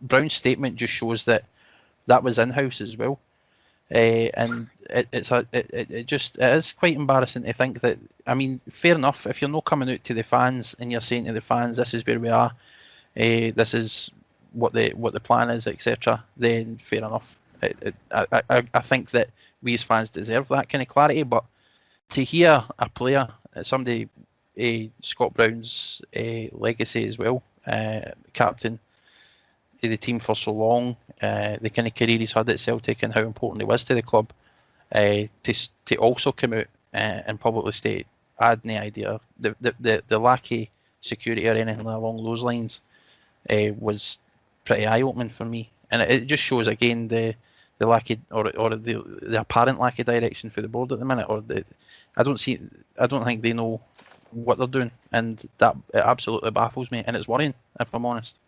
Brown's statement just shows that was in-house as well. And it is quite embarrassing to think that. I mean, fair enough, if you're not coming out to the fans and you're saying to the fans, this is where we are, this is what the plan is, etc., then fair enough. I think that we as fans deserve that kind of clarity, but to hear a player, somebody, Scott Brown's legacy as well, captain of the team for so long, the kind of career he's had at Celtic and how important he was to the club, to also come out and publicly state, I had no idea. The lack of security or anything along those lines was pretty eye-opening for me. And it just shows again the lack of, or the apparent lack of direction for the board at the minute. I don't think they know what they're doing, and that it absolutely baffles me, and it's worrying, if I'm honest.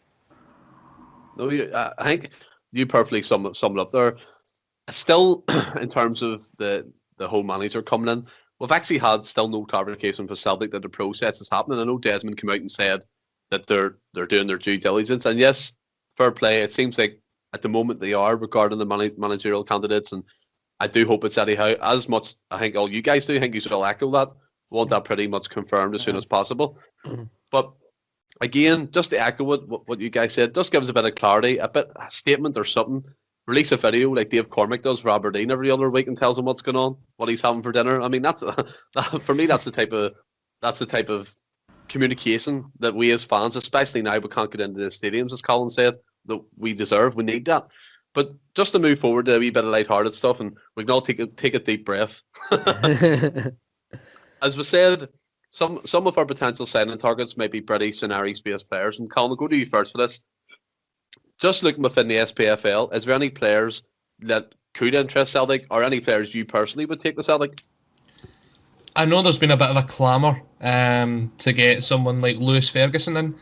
No, I think you perfectly sum it up there. Still, in terms of the whole manager coming in, we've actually had still no clarification for Celtic that the process is happening. I know Desmond came out and said that they're doing their due diligence, and yes, fair play. It seems like at the moment they are regarding the managerial candidates, and I do hope it's Eddie Howe. As much I think all you guys do, I think you should all echo that. Want that pretty much confirmed as soon as possible. But again, just to echo what you guys said, just give us a bit of clarity, a statement or something. Release a video like Dave Cormack does for Aberdeen every other week and tells him what's going on, what he's having for dinner. I mean, that's for me. That's the type of communication that we as fans, especially now we can't get into the stadiums, as Colin said, that we deserve. We need that. But just to move forward to a wee bit of lighthearted stuff, and we can all take a deep breath. As we said, some of our potential signing targets may be British and Irish-based players. And Colin, I'll go to you first for this. Just looking within the SPFL, is there any players that could interest Celtic, or any players you personally would take to Celtic? I know there's been a bit of a clamour to get someone like Lewis Ferguson in,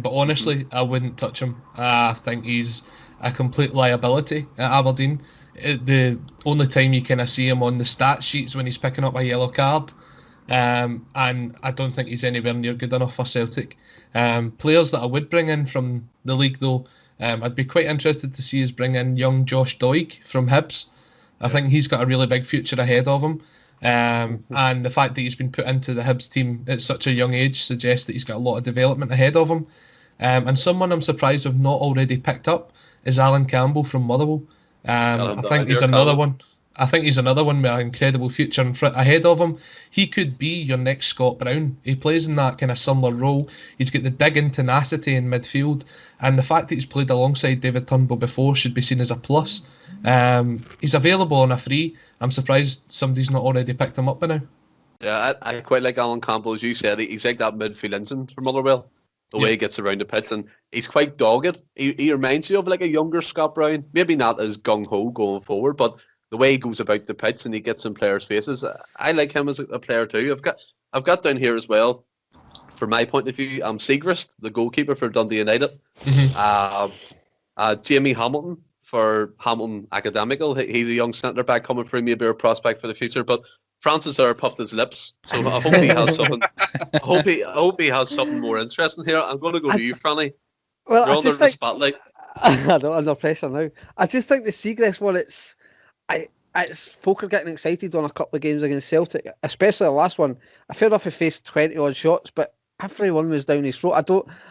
but honestly, I wouldn't touch him. I think he's a complete liability at Aberdeen. The only time you kind of see him on the stat sheets when he's picking up a yellow card, and I don't think he's anywhere near good enough for Celtic. Players that I would bring in from the league, though, I'd be quite interested to see us bring in young Josh Doig from Hibs. I think he's got a really big future ahead of him. And the fact that he's been put into the Hibs team at such a young age suggests that he's got a lot of development ahead of him. And someone I'm surprised we've not already picked up is Alan Campbell from Motherwell. I think he's another one. I think he's another one with an incredible future ahead of him. He could be your next Scott Brown. He plays in that kind of similar role. He's got the dig and tenacity in midfield, and the fact that he's played alongside David Turnbull before should be seen as a plus. He's available on a free. I'm surprised somebody's not already picked him up by now. Yeah, I quite like Alan Campbell, as you said. He's like that midfield ensign for Motherwell. The way he gets around the pitch, and he's quite dogged. He reminds you of like a younger Scott Brown. Maybe not as gung-ho going forward, but the way he goes about the pitch and he gets in players' faces, I like him as a player too. I've got down here as well, from my point of view, Siegrist, the goalkeeper for Dundee United. Jamie Hamilton for Hamilton Academical. He's a young centre back coming through, maybe a prospect for the future. But Francis Eyre puffed his lips, so I hope he has something. I hope he has something more interesting here. I'm going to go to you, Franny. Well, you're under the spotlight. I know, under pressure now. I just think the Siegrist one, it's folk are getting excited on a couple of games against Celtic, especially the last one. I fair enough he faced 20 odd shots, but everyone was down his throat.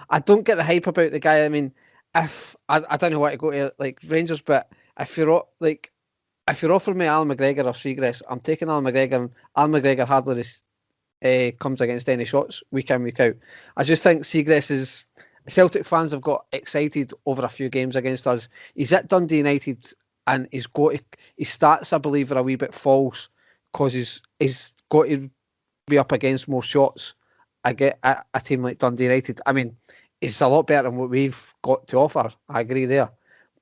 I don't get the hype about the guy. I mean, if I don't know why to go to like Rangers, but if you're offering me Alan McGregor or Siegrist, I'm taking Alan McGregor, and Alan McGregor hardly comes against any shots week in, week out. I just think Siegrist is... Celtic fans have got excited over a few games against us. He's at Dundee United, and his stats, I believe, are a wee bit false because he's got to be up against more shots at a team like Dundee United. I mean, it's a lot better than what we've got to offer. I agree there.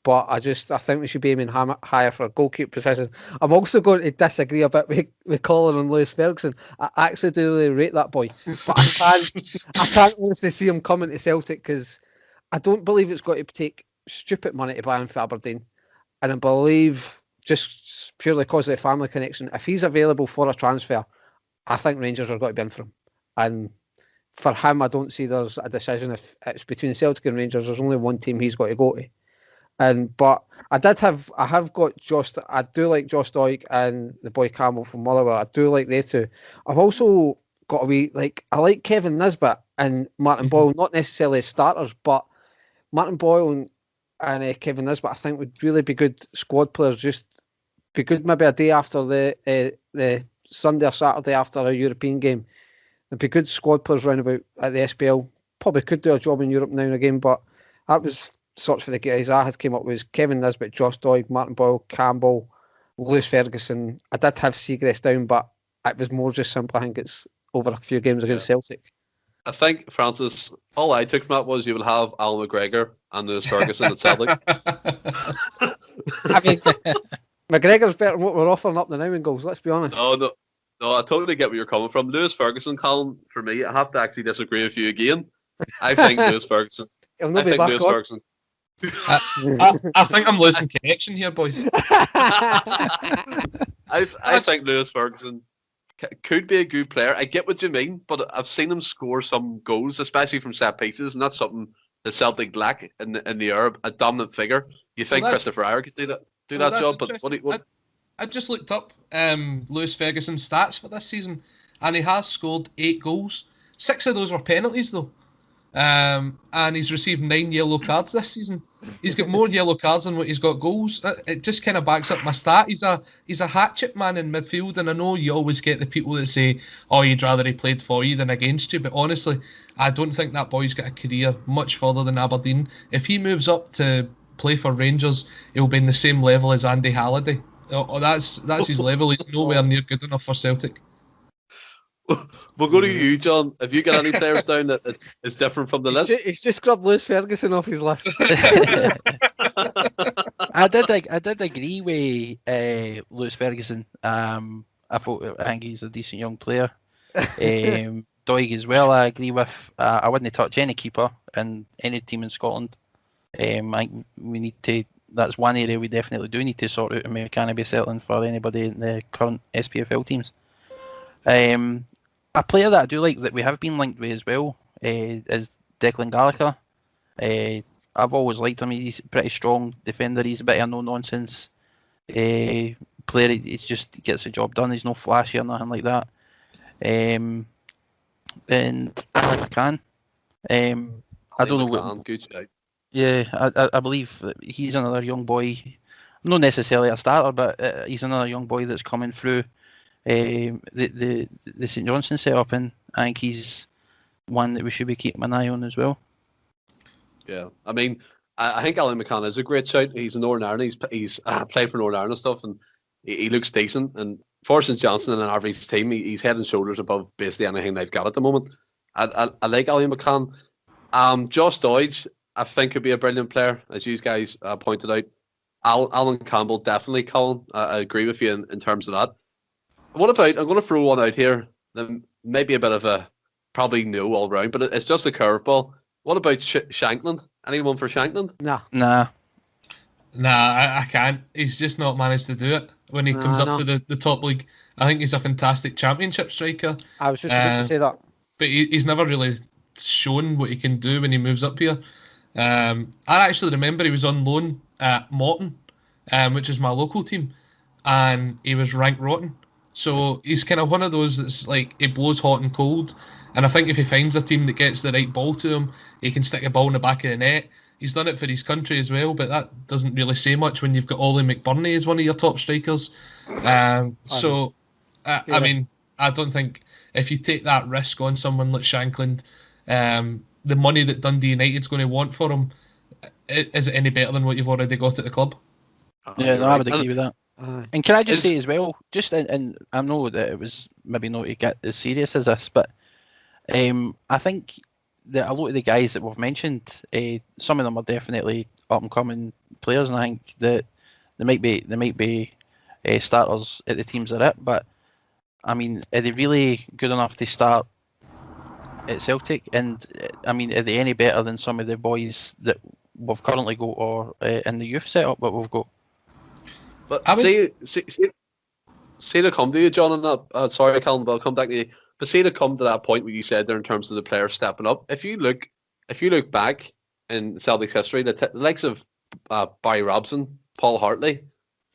But I think we should be aiming higher for a goalkeeper position. I'm also going to disagree a bit with Colin and Lewis Ferguson. I actually do really rate that boy, but I can't honestly see him coming to Celtic because I don't believe it's got to take stupid money to buy him for Aberdeen, and I believe just purely because of the family connection, if he's available for a transfer, I think Rangers are going to be in for him. And for him, I don't see there's a decision if it's between Celtic and Rangers. There's only one team he's got to go to. But I have got Josh. I do like Josh Doig and the boy Campbell from Motherwell. I do like they two. I've also got I like Kevin Nisbet and Martin Boyle, not necessarily as starters, but Martin Boyle and Kevin Nisbet, I think would really be good squad players. Just be good maybe a day after the Sunday or Saturday after a European game. There'd be good squad players round about at the SPL. Probably could do a job in Europe now and again, but that was sorts for the guys I had came up with: Kevin Nisbet, Josh Doig, Martin Boyle, Campbell, Lewis Ferguson. I did have Seagrass down, but it was more just simple. I think it's over a few games against Celtic. I think, Francis, all I took from that was you would have Alan McGregor and Lewis Ferguson at Celtic. I mean, McGregor's better than what we're offering up the now in goals, let's be honest. No, I totally get where you're coming from. Lewis Ferguson, Colin, for me, I have to actually disagree with you again. I think Lewis Ferguson. He'll not be back on. Ferguson. I think I'm losing connection here, boys. I think Lewis Ferguson could be a good player. I get what you mean, but I've seen him score some goals, especially from set pieces, and that's something the Celtic lack in the Arab, a dominant figure. You think Christopher Ayer could do that job, but what? I just looked up Lewis Ferguson's stats for this season, and he has scored 8 goals. 6 of those were penalties, though. And he's received 9 yellow cards this season. He's got more yellow cards than what he's got goals. It just kind of backs up my stat. He's a hatchet man in midfield, and I know you always get the people that say, "Oh, you'd rather he played for you than against you." But honestly, I don't think that boy's got a career much further than Aberdeen. If he moves up to play for Rangers, he'll be in the same level as Andy Halliday. Oh, that's his level. He's nowhere near good enough for Celtic. We'll go to you, John. Have you got any players down that is different from the list? He's just scrubbed Lewis Ferguson off his list. I did agree with Lewis Ferguson. I think he's a decent young player. Doig as well, I agree with. I wouldn't touch any keeper in any team in Scotland. I think we need to. That's one area we definitely do need to sort out, and we can't be settling for anybody in the current SPFL teams. A player that I do like that we have been linked with as well is Declan Gallacher. I've always liked him. He's a pretty strong defender. He's a bit of a no-nonsense player. He just gets the job done. He's no flashy or nothing like that. And Ali McCann. I don't know what. Good shout. Yeah, I believe that he's another young boy. Not necessarily a starter, but he's another young boy that's coming through the St Johnstone setup, and I think he's one that we should be keeping an eye on as well. Yeah, I mean, I think Alan McCann is a great shout. He's in Northern Ireland. He's played for Northern Ireland and stuff, and he looks decent. And for St Johnstone and an average team, he's head and shoulders above basically anything they've got at the moment. I like Alan McCann. Josh Doig, I think, could be a brilliant player, as you guys pointed out. Alan Campbell, definitely, Colin. I agree with you in terms of that. What about, I'm going to throw one out here, that maybe a bit of a, probably no all round, but it's just a curveball. What about Shankland? Anyone for Shankland? Nah, I can't. He's just not managed to do it when he comes up to the top league. I think he's a fantastic championship striker. I was just about to say that. But he's never really shown what he can do when he moves up here. I actually remember he was on loan at Morton, which is my local team, and he was ranked rotten. So he's kind of one of those that's like, he blows hot and cold. And I think if he finds a team that gets the right ball to him, he can stick a ball in the back of the net. He's done it for his country as well, but that doesn't really say much when you've got Ollie McBurney as one of your top strikers. I mean, I don't think if you take that risk on someone like Shankland, the money that Dundee United's going to want for him, is it any better than what you've already got at the club? Yeah, no, I would agree with that. And can I just say as well, just and I know that it was maybe not to get as serious as this, but I think that a lot of the guys that we've mentioned, some of them are definitely up and coming players, and I think that they might be starters at the teams they're at. But I mean, are they really good enough to start at Celtic? And I mean, are they any better than some of the boys that we've currently got or in the youth setup that we've got? But say to come to you, John, and that. Sorry, Colin, but I'll come back to you. But say to come to that point where you said there in terms of the players stepping up. If you look back in Celtic's history, the likes of Barry Robson, Paul Hartley,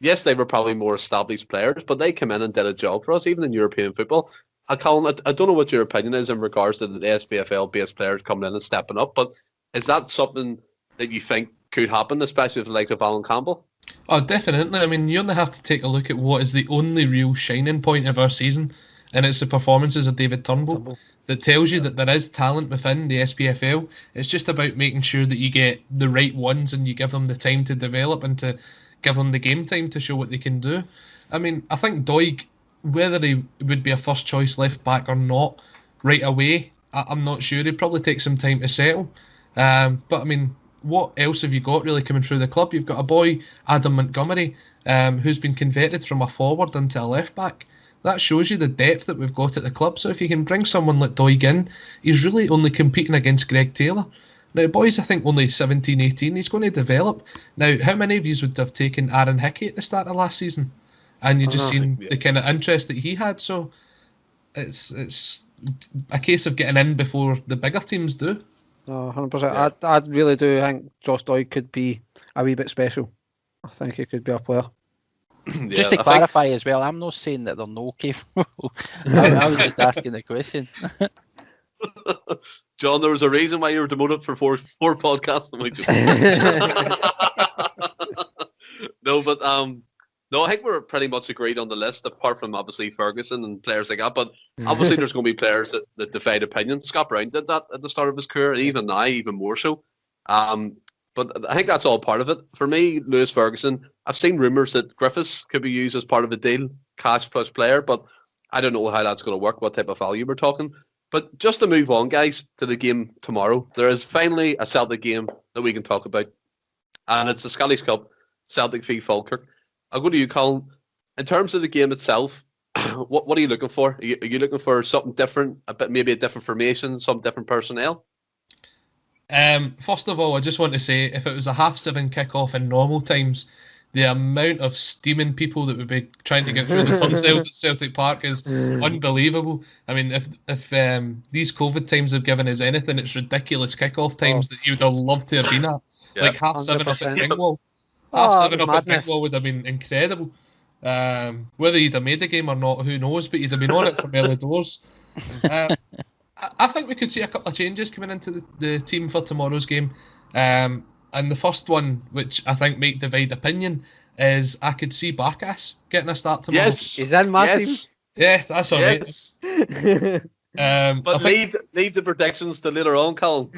yes, they were probably more established players, but they came in and did a job for us, even in European football. Colin, I don't know what your opinion is in regards to the SPFL-based players coming in and stepping up, but is that something that you think could happen, especially with the likes of Alan Campbell? Oh, definitely. I mean, you only have to take a look at what is the only real shining point of our season, and it's the performances of David Turnbull. That tells you that there is talent within the SPFL. It's just about making sure that you get the right ones and you give them the time to develop and to give them the game time to show what they can do. I mean, I think Doig, whether he would be a first choice left back or not right away, I'm not sure. He'd probably take some time to settle. But I mean, what else have you got really coming through the club? You've got a boy, Adam Montgomery, who's been converted from a forward into a left back. That shows you the depth that we've got at the club. So if you can bring someone like Doig in, he's really only competing against Greg Taylor. Now, boys, I think only 17, 18, he's going to develop. Now, how many of you would have taken Aaron Hickey at the start of last season? And you just seen the kind of interest that he had. So it's a case of getting in before the bigger teams do. No, 100%. Yeah. I really do think Josh Doig could be a wee bit special. I think he could be a player. Just to clarify as well, I'm not saying that they're no capable. I was just asking the question. John, there was a reason why you were demoted for four podcasts. No, I think we're pretty much agreed on the list, apart from obviously Ferguson and players like that. But obviously, there's going to be players that divide opinion. Scott Brown did that at the start of his career, and even now, even more so. But I think that's all part of it. For me, Lewis Ferguson, I've seen rumours that Griffiths could be used as part of the deal, cash plus player, but I don't know how that's going to work, what type of value we're talking. But just to move on, guys, to the game tomorrow, there is finally a Celtic game that we can talk about, and it's the Scottish Cup, Celtic v Falkirk. I'll go to you, Colin. In terms of the game itself, what are you looking for? Are you looking for something different, maybe a different formation, some different personnel? First of all, I just want to say, if it was a 7:30 kickoff in normal times, the amount of steaming people that would be trying to get through the turnstiles at Celtic Park is unbelievable. I mean, if these COVID times have given us anything, it's ridiculous kickoff times that you would have loved to have been at. Yeah. Like 7:30 up at Dingwall. 7:30 up at Dingwall would have been incredible. Whether you'd have made the game or not, who knows, but you'd have been on it from early doors. I think we could see a couple of changes coming into the team for tomorrow's game. And the first one, which I think might divide opinion, is I could see Barkas getting a start tomorrow. Yes, he's in my team. Yes, that's all right. But leave the predictions to later on, Colin.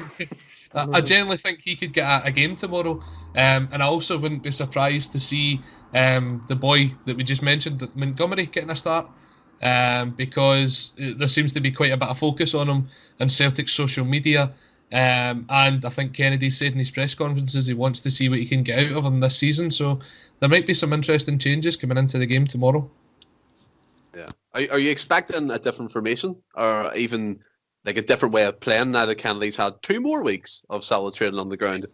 I generally think he could get a game tomorrow. And I also wouldn't be surprised to see the boy that we just mentioned, Montgomery, getting a start. Because there seems to be quite a bit of focus on him on Celtic's social media. And I think Kennedy said in his press conferences he wants to see what he can get out of him this season. So there might be some interesting changes coming into the game tomorrow. Yeah. Are you expecting a different formation or even like a different way of playing now that Kennedy's had 2 more weeks of solid training on the ground?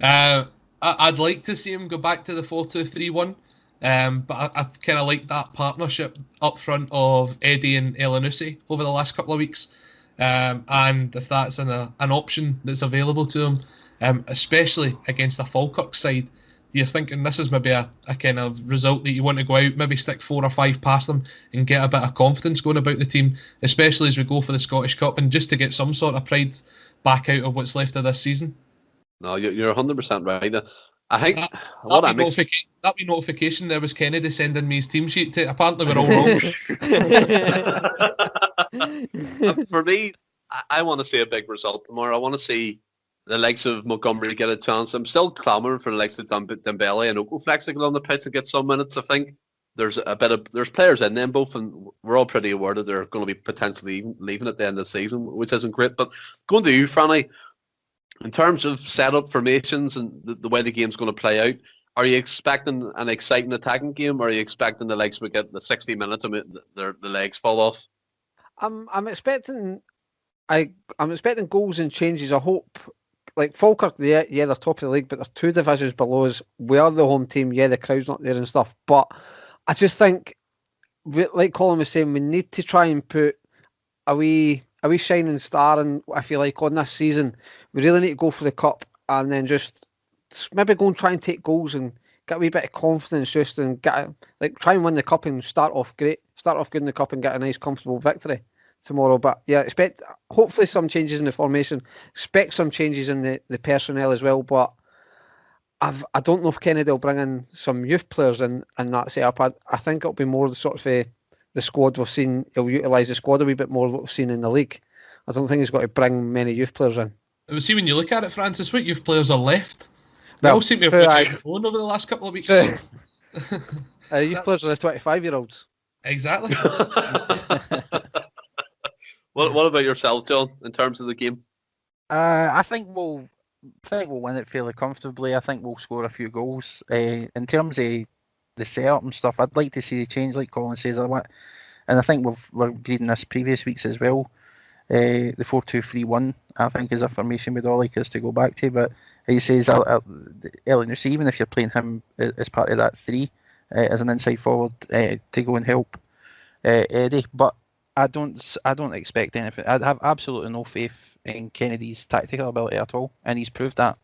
I'd like to see him go back to the 4-2-3-1. But I kind of like that partnership up front of Eddie and Elyounoussi over the last couple of weeks. And if that's an option that's available to him, especially against a Falkirk side, you're thinking this is maybe a kind of result that you want to go out, maybe stick 4 or 5 past them and get a bit of confidence going about the team, especially as we go for the Scottish Cup and just to get some sort of pride back out of what's left of this season. No, you're 100% right. I think that wee notification there was Kennedy sending me his team sheet. Apparently we're all wrong. For me, I want to see a big result tomorrow. I want to see the likes of Montgomery get a chance. I'm still clamouring for the likes of Dembele and Okoflex to get on the pitch and get some minutes. I think there's players in them both, and we're all pretty aware that they're going to be potentially leaving at the end of the season, which isn't great. But going to you, Franny, in terms of setup, formations, and the way the game's going to play out, are you expecting an exciting attacking game, or are you expecting the likes we get the 60 minutes and the legs fall off? I'm expecting goals and changes. I hope, like Falkirk, they're top of the league, but they're 2 divisions below us. We are the home team. Yeah, the crowd's not there and stuff, but I just think, like Colin was saying, we need to try and put a wee shining star in, I feel like, on this season. We really need to go for the cup and then just maybe go and try and take goals and get a wee bit of confidence just and try and win the cup and start off good in the cup and get a nice comfortable victory tomorrow. But yeah, expect hopefully some changes in the formation, expect some changes in the personnel as well, but I don't know if Kennedy will bring in some youth players in that setup. I think it'll be more the sort of the squad we've seen. He'll utilise the squad a wee bit more what we've seen in the league. I don't think he's got to bring many youth players in. See, when you look at it, Francis, what youth players are left? They all seem to have been out on over the last couple of weeks. Youth players are the 25-year-olds. Exactly. What about yourself, John, in terms of the game? I think we'll win it fairly comfortably. I think we'll score a few goals. In terms of the setup and stuff, I'd like to see the change, like Colin says, and I think we're agreed in this previous weeks as well. The 4-2-3-1, I think, is a formation we'd all like us to go back to. But he says, Elliot, even if you're playing him as part of that three, as an inside forward to go and help Eddie, but I don't expect anything. I have absolutely no faith in Kennedy's tactical ability at all, and he's proved that.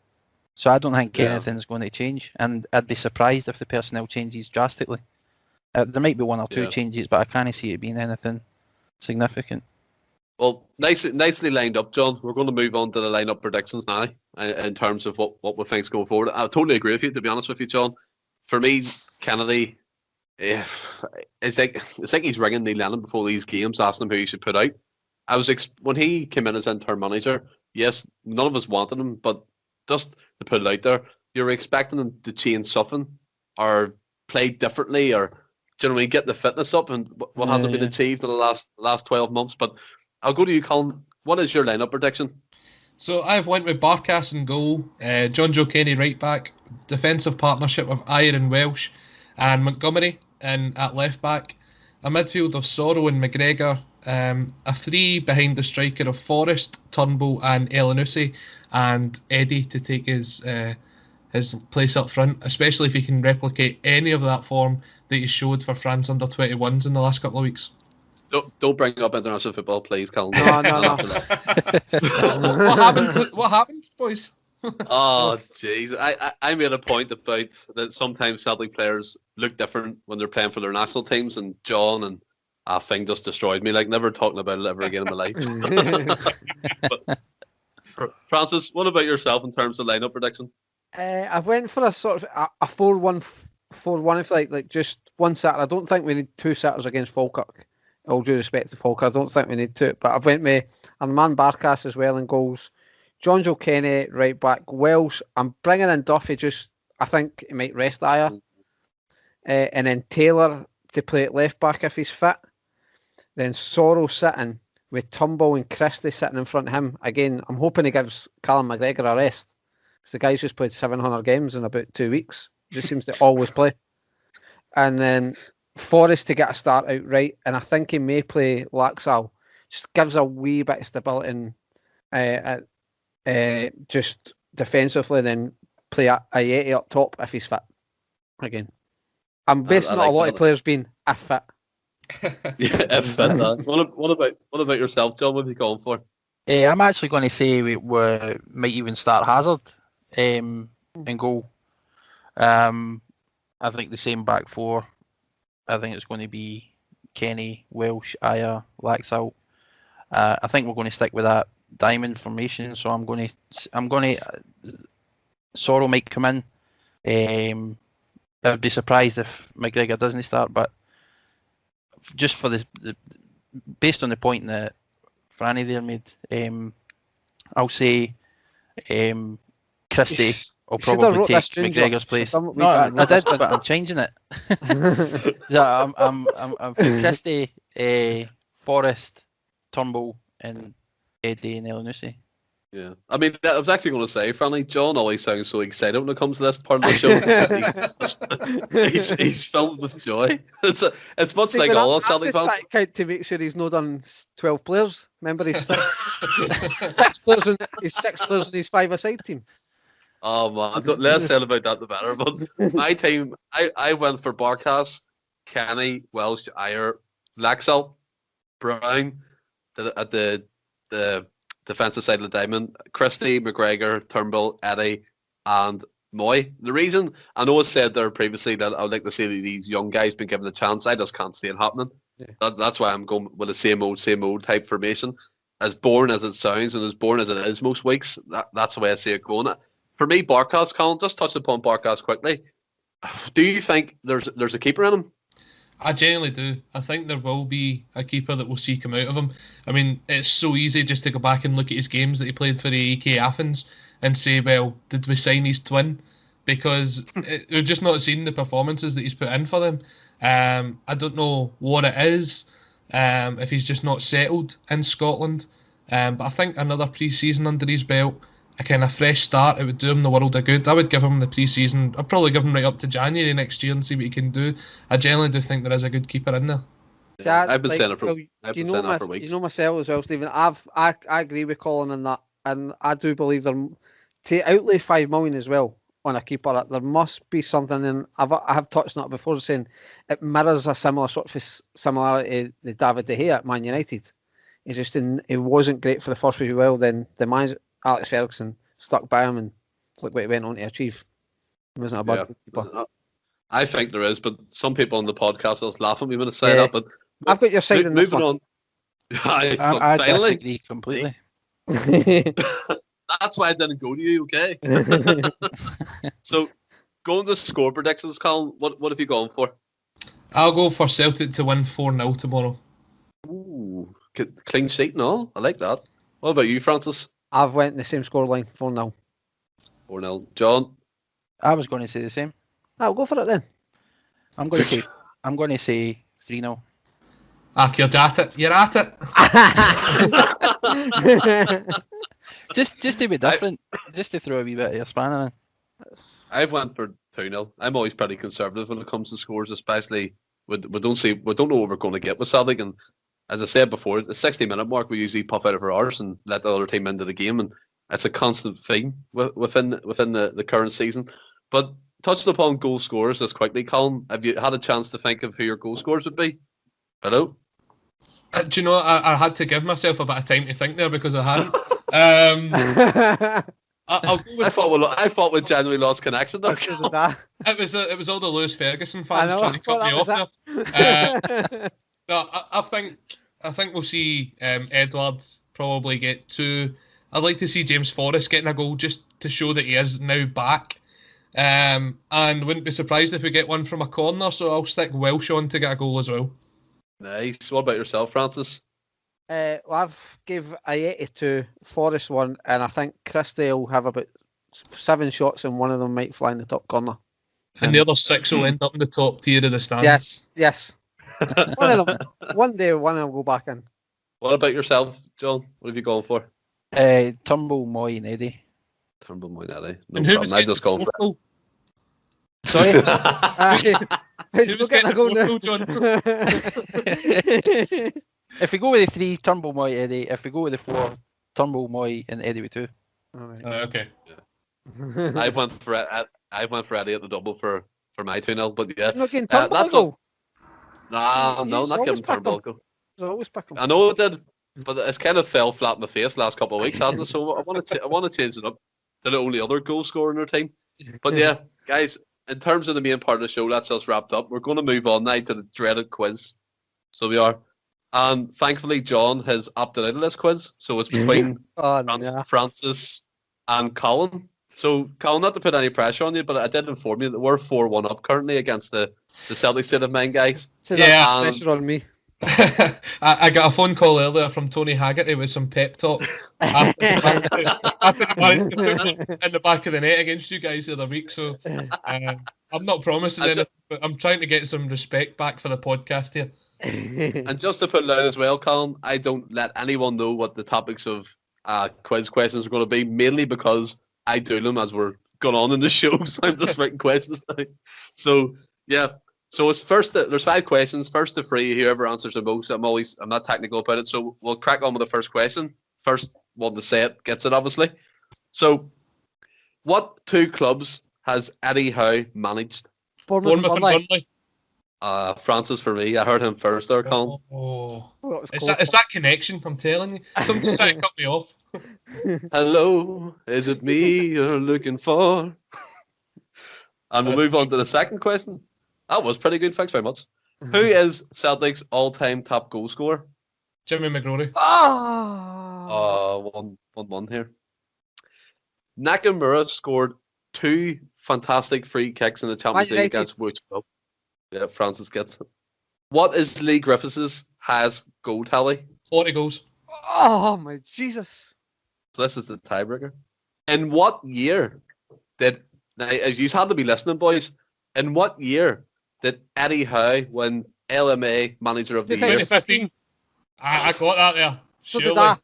So I don't think anything's going to change, and I'd be surprised if the personnel changes drastically. There might be one or two changes, but I can't see it being anything significant. Well, nicely lined up, John. We're going to move on to the lineup predictions now in terms of what we think's going forward. I totally agree with you, to be honest with you, John. For me, Kennedy, it's like he's ringing Neil Lennon before these games, asking him who he should put out. When he came in as interim manager, yes, none of us wanted him, but just to put it out there, you're expecting him to change something or play differently, or generally get the fitness up, and what hasn't been achieved in the last 12 months. But I'll go to you, Colin. What is your lineup prediction? So I've went with Barkas in goal, John Joe Kenny right back, defensive partnership of Ayer and Welsh, and Montgomery at left back, a midfield of Sorrow and McGregor, a three behind the striker of Forrest, Turnbull and Elyounoussi, and Eddie to take his place up front, especially if he can replicate any of that form that he showed for France under-21s in the last couple of weeks. Don't bring up international football, please, Colin. No. What happened, boys? Oh, jeez. I made a point about that sometimes Celtic players look different when they're playing for their national teams, and John and thing just destroyed me. Like, never talking about it ever again in my life. But, Francis, what about yourself in terms of lineup prediction? I went for a sort of a 4-1-4-1, if like just one Saturday. I don't think we need two Saturdays against Falkirk. All due respect to Falkirk, I don't think we need to. But I went with Armand Barkas as well in goals. John Joe Kenny, right back. Welsh, I'm bringing in Duffy, I think he might rest Ayer. And then Taylor to play at left back if he's fit. Then Sorrow sitting with Turnbull and Christie sitting in front of him. Again, I'm hoping he gives Callum McGregor a rest. Because the guy's just played 700 games in about 2 weeks. Just seems to always play. And then Forrest to get a start outright. And I think he may play Laxalt. Just gives a wee bit of stability and just defensively, then play Ayeti up top if he's fit. Again, I'm basing a lot of players being if fit. If fit. What about yourself, John? What have you gone for? I'm actually going to say we might even start Hazard in goal. I think the same back four. I think it's going to be Kenny, Welsh, Ayer, Laxalt. I think we're going to stick with that diamond formation. So I'm going to Sorrow might come in. I'd be surprised if McGregor doesn't start, but just for based on the point that Franny there made, I'll say Christie will probably take McGregor's place. No, I did, but I'm changing it. I'm Christie, Forrest, Turnbull, and Eddie and Elyounoussi. Yeah, I mean, I was actually going to say, Franny, John always sounds so excited when it comes to this part of the show. he's filled with joy. It's much like all our Celtic fans. Count to make sure he's not done 12 players. Remember, he's six players in his five-a-side team. Oh man, less said about that the better. But my team, I went for Barkas, Kenny, Welsh, Ayer, Laxalt, Brown at the defensive side of the diamond, Christie, McGregor, Turnbull, Eddie, and Moy. The reason, I know I said there previously that I would like to see these young guys been given a chance. I just can't see it happening. Yeah. That's why I'm going with the same old type formation. As boring as it sounds and as boring as it is most weeks, that's the way I see it going. for me, Barkas, Colin, just touched upon Barkas quickly. Do you think there's a keeper in him? I genuinely do. I think there will be a keeper that will seek him out of him. I mean, it's so easy just to go back and look at his games that he played for the AEK Athens and say, well, did we sign his twin? Because we've just not seen the performances that he's put in for them. I don't know what it is, if he's just not settled in Scotland. But I think another pre-season under his belt, a kind of fresh start, it would do him the world of good. I would give him the pre-season. I'd probably give him right up to January next year and see what he can do. I generally do think there is a good keeper in there. I've been saying it for weeks. You know myself as well, Stephen. I agree with Colin on that, and I do believe to outlay $5 million as well on a keeper, there must be something. And I have touched on it before, saying it mirrors a similar sort of similarity to David De Gea at Man United. He wasn't great for the first few while. Then the manager Alex Ferguson stuck by him, and look what he went on to achieve. He wasn't a bad keeper. I think there is, but some people on the podcast will laugh at me when I say that. But I've got your side in this one. Moving on. I disagree completely. That's why I didn't go to you, okay? So, going to score predictions, Colin, what have you gone for? I'll go for Celtic to win 4-0 tomorrow. Ooh, clean sheet, no? I like that. What about you, Francis? I've went in the same scoreline, 4-0. 4-0. John? I was going to say the same. I'll go for it then. I'm going to say 3-0. You're at it. You're at it. just to be different, just to throw a wee bit of a spanner in. I've went for 2-0. I'm always pretty conservative when it comes to scores, especially we don't know what we're going to get with Celtic. And as I said before, the 60-minute mark we usually puff out of our arse and let the other team into the game, and it's a constant theme within the current season. But touching upon goal scorers just quickly, Colin, have you had a chance to think of who your goal scorers would be? Hello? Do you know, I had to give myself a bit of time to think there because I hadn't. I'll go with I thought we genuinely lost connection there. It was all the Lewis Ferguson fans trying to cut me off there. No, I think we'll see Edwards probably get 2. I'd like to see James Forrest getting a goal just to show that he is now back. And wouldn't be surprised if we get one from a corner, so I'll stick Welsh on to get a goal as well. Nice. What about yourself, Francis? Well, I've give Ayeti to Forrest one, and I think Christie will have about 7 shots, and one of them might fly in the top corner. And the other 6 will end up in the top tier of the stands. Yes. One of them. One day, one will go back in. What about yourself, John? What have you gone for? Turnbull, Moy, and Eddie. Turnbull, Moy, and Eddie. No and problem. I just gone for it. Sorry. Who's getting a goal, John? If we go with the 3, Turnbull, Moy, Eddie. If we go with the 4, Turnbull, Moy, and Eddie with 2. Okay. Yeah. I went for Eddie at the double for my 2-0, but yeah. You're not getting Turnbull a goal? No, not giving Turnbull a goal. Always pick him. I know it did, but it's kind of fell flat in the face last couple of weeks, hasn't it? So I want to change it up to the only other goal scorer in our team. But yeah, guys, in terms of the main part of the show, that's us wrapped up. We're going to move on now to the dreaded quiz. So we are. And thankfully, John has opted out of this quiz. So it's between Francis and Colin. So, Colin, not to put any pressure on you, but I did inform you that we're 4-1 up currently against the Celtic State of Mind guys. So yeah, pressure on me. I got a phone call earlier from Tony Haggerty with some pep talk after the managed to put in the back of the net against you guys the other week. So I'm not promising anything, but I'm trying to get some respect back for the podcast here. And just to put it out as well, Colin, I don't let anyone know what the topics of quiz questions are going to be, mainly because I do them as we're going on in the show, so I'm just writing questions now. So, yeah. So it's there's 5 questions, first to 3, whoever answers the most. I'm not technical about it, so we'll crack on with the first question. First one to say it gets it, obviously. So, what 2 clubs has Eddie Howe managed? Bournemouth and Burnley. Francis for me. I heard him first there, Colin. It's that connection, I'm telling you. Somebody's trying to cut me off. Hello, is it me you're looking for? And we'll move on to the second question. That was pretty good. Thanks very much. Who is Celtic's all-time top goal scorer? Jimmy McGrory. 1-1 here. Nakamura scored 2 fantastic free kicks in the Champions League against Wolfsburg. Yeah, Francis gets it. What is Lee Griffiths' highest goal tally? 40 goals. Oh my Jesus! So this is the tiebreaker. In what year did, now as you had to be listening, boys, in what year did Eddie Howe win LMA Manager of the Year? 2015. I got that there. So Surely. did I.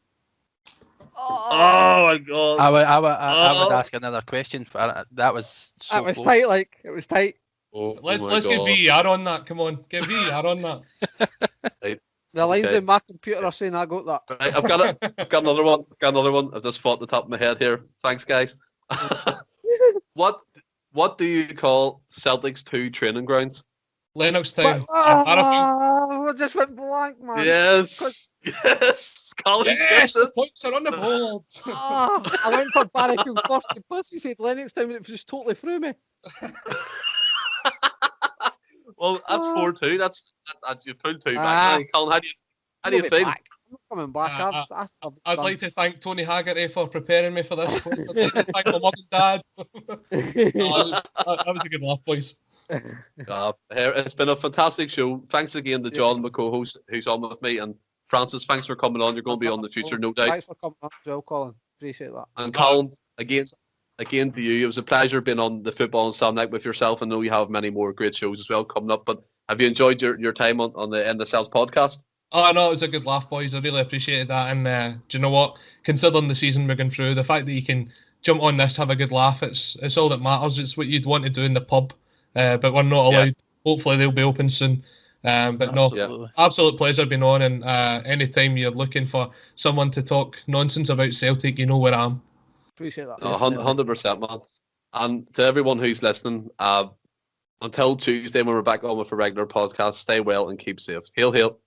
Oh my God! I would ask another question. That was so That was close. tight. Like it was tight. Oh, Let's my get God. VAR on that. Come on, get VAR on that. The lines Okay. in my computer are saying I got that. Right, I've got it. I've got another one. I've just fought the top of my head here. Thanks, guys. What do you call Celtic's 2 training grounds? Lennoxtown. I just went blank, man. Yes. Colin. Yes, the points are on the board. I went for Barracuda first, and plus you said Lennoxtown, and it just totally threw me. Well, that's 4-2. That's you pulled 2 back. Ah. Hey, Colin, how do you feel? Back. I'm not coming back. I'd like to thank Tony Haggerty for preparing me for this. I'd like to thank my mum and dad. That was a good laugh, boys. It's been a fantastic show. Thanks again to John, my co-host, who's on with me, and Francis. Thanks for coming on. You're going to be on in the future, no doubt. Thanks for coming on, Joe, Colin. Appreciate that. And Colin, again to you. It was a pleasure being on the Football and Sam Night with yourself. I know you have many more great shows as well coming up. But have you enjoyed your time on the End the Celts podcast? Oh no, it was a good laugh, boys. I really appreciated that. And do you know what? Considering the season we're going through, the fact that you can jump on this, have a good laugh, it's all that matters. It's what you'd want to do in the pub, but we're not allowed. Yeah. Hopefully they'll be open soon. But Absolutely. Absolute pleasure being on. And anytime you're looking for someone to talk nonsense about Celtic, you know where I am. Appreciate that. 100%, man. And to everyone who's listening, until Tuesday when we're back on with a regular podcast, stay well and keep safe. Hail, hail.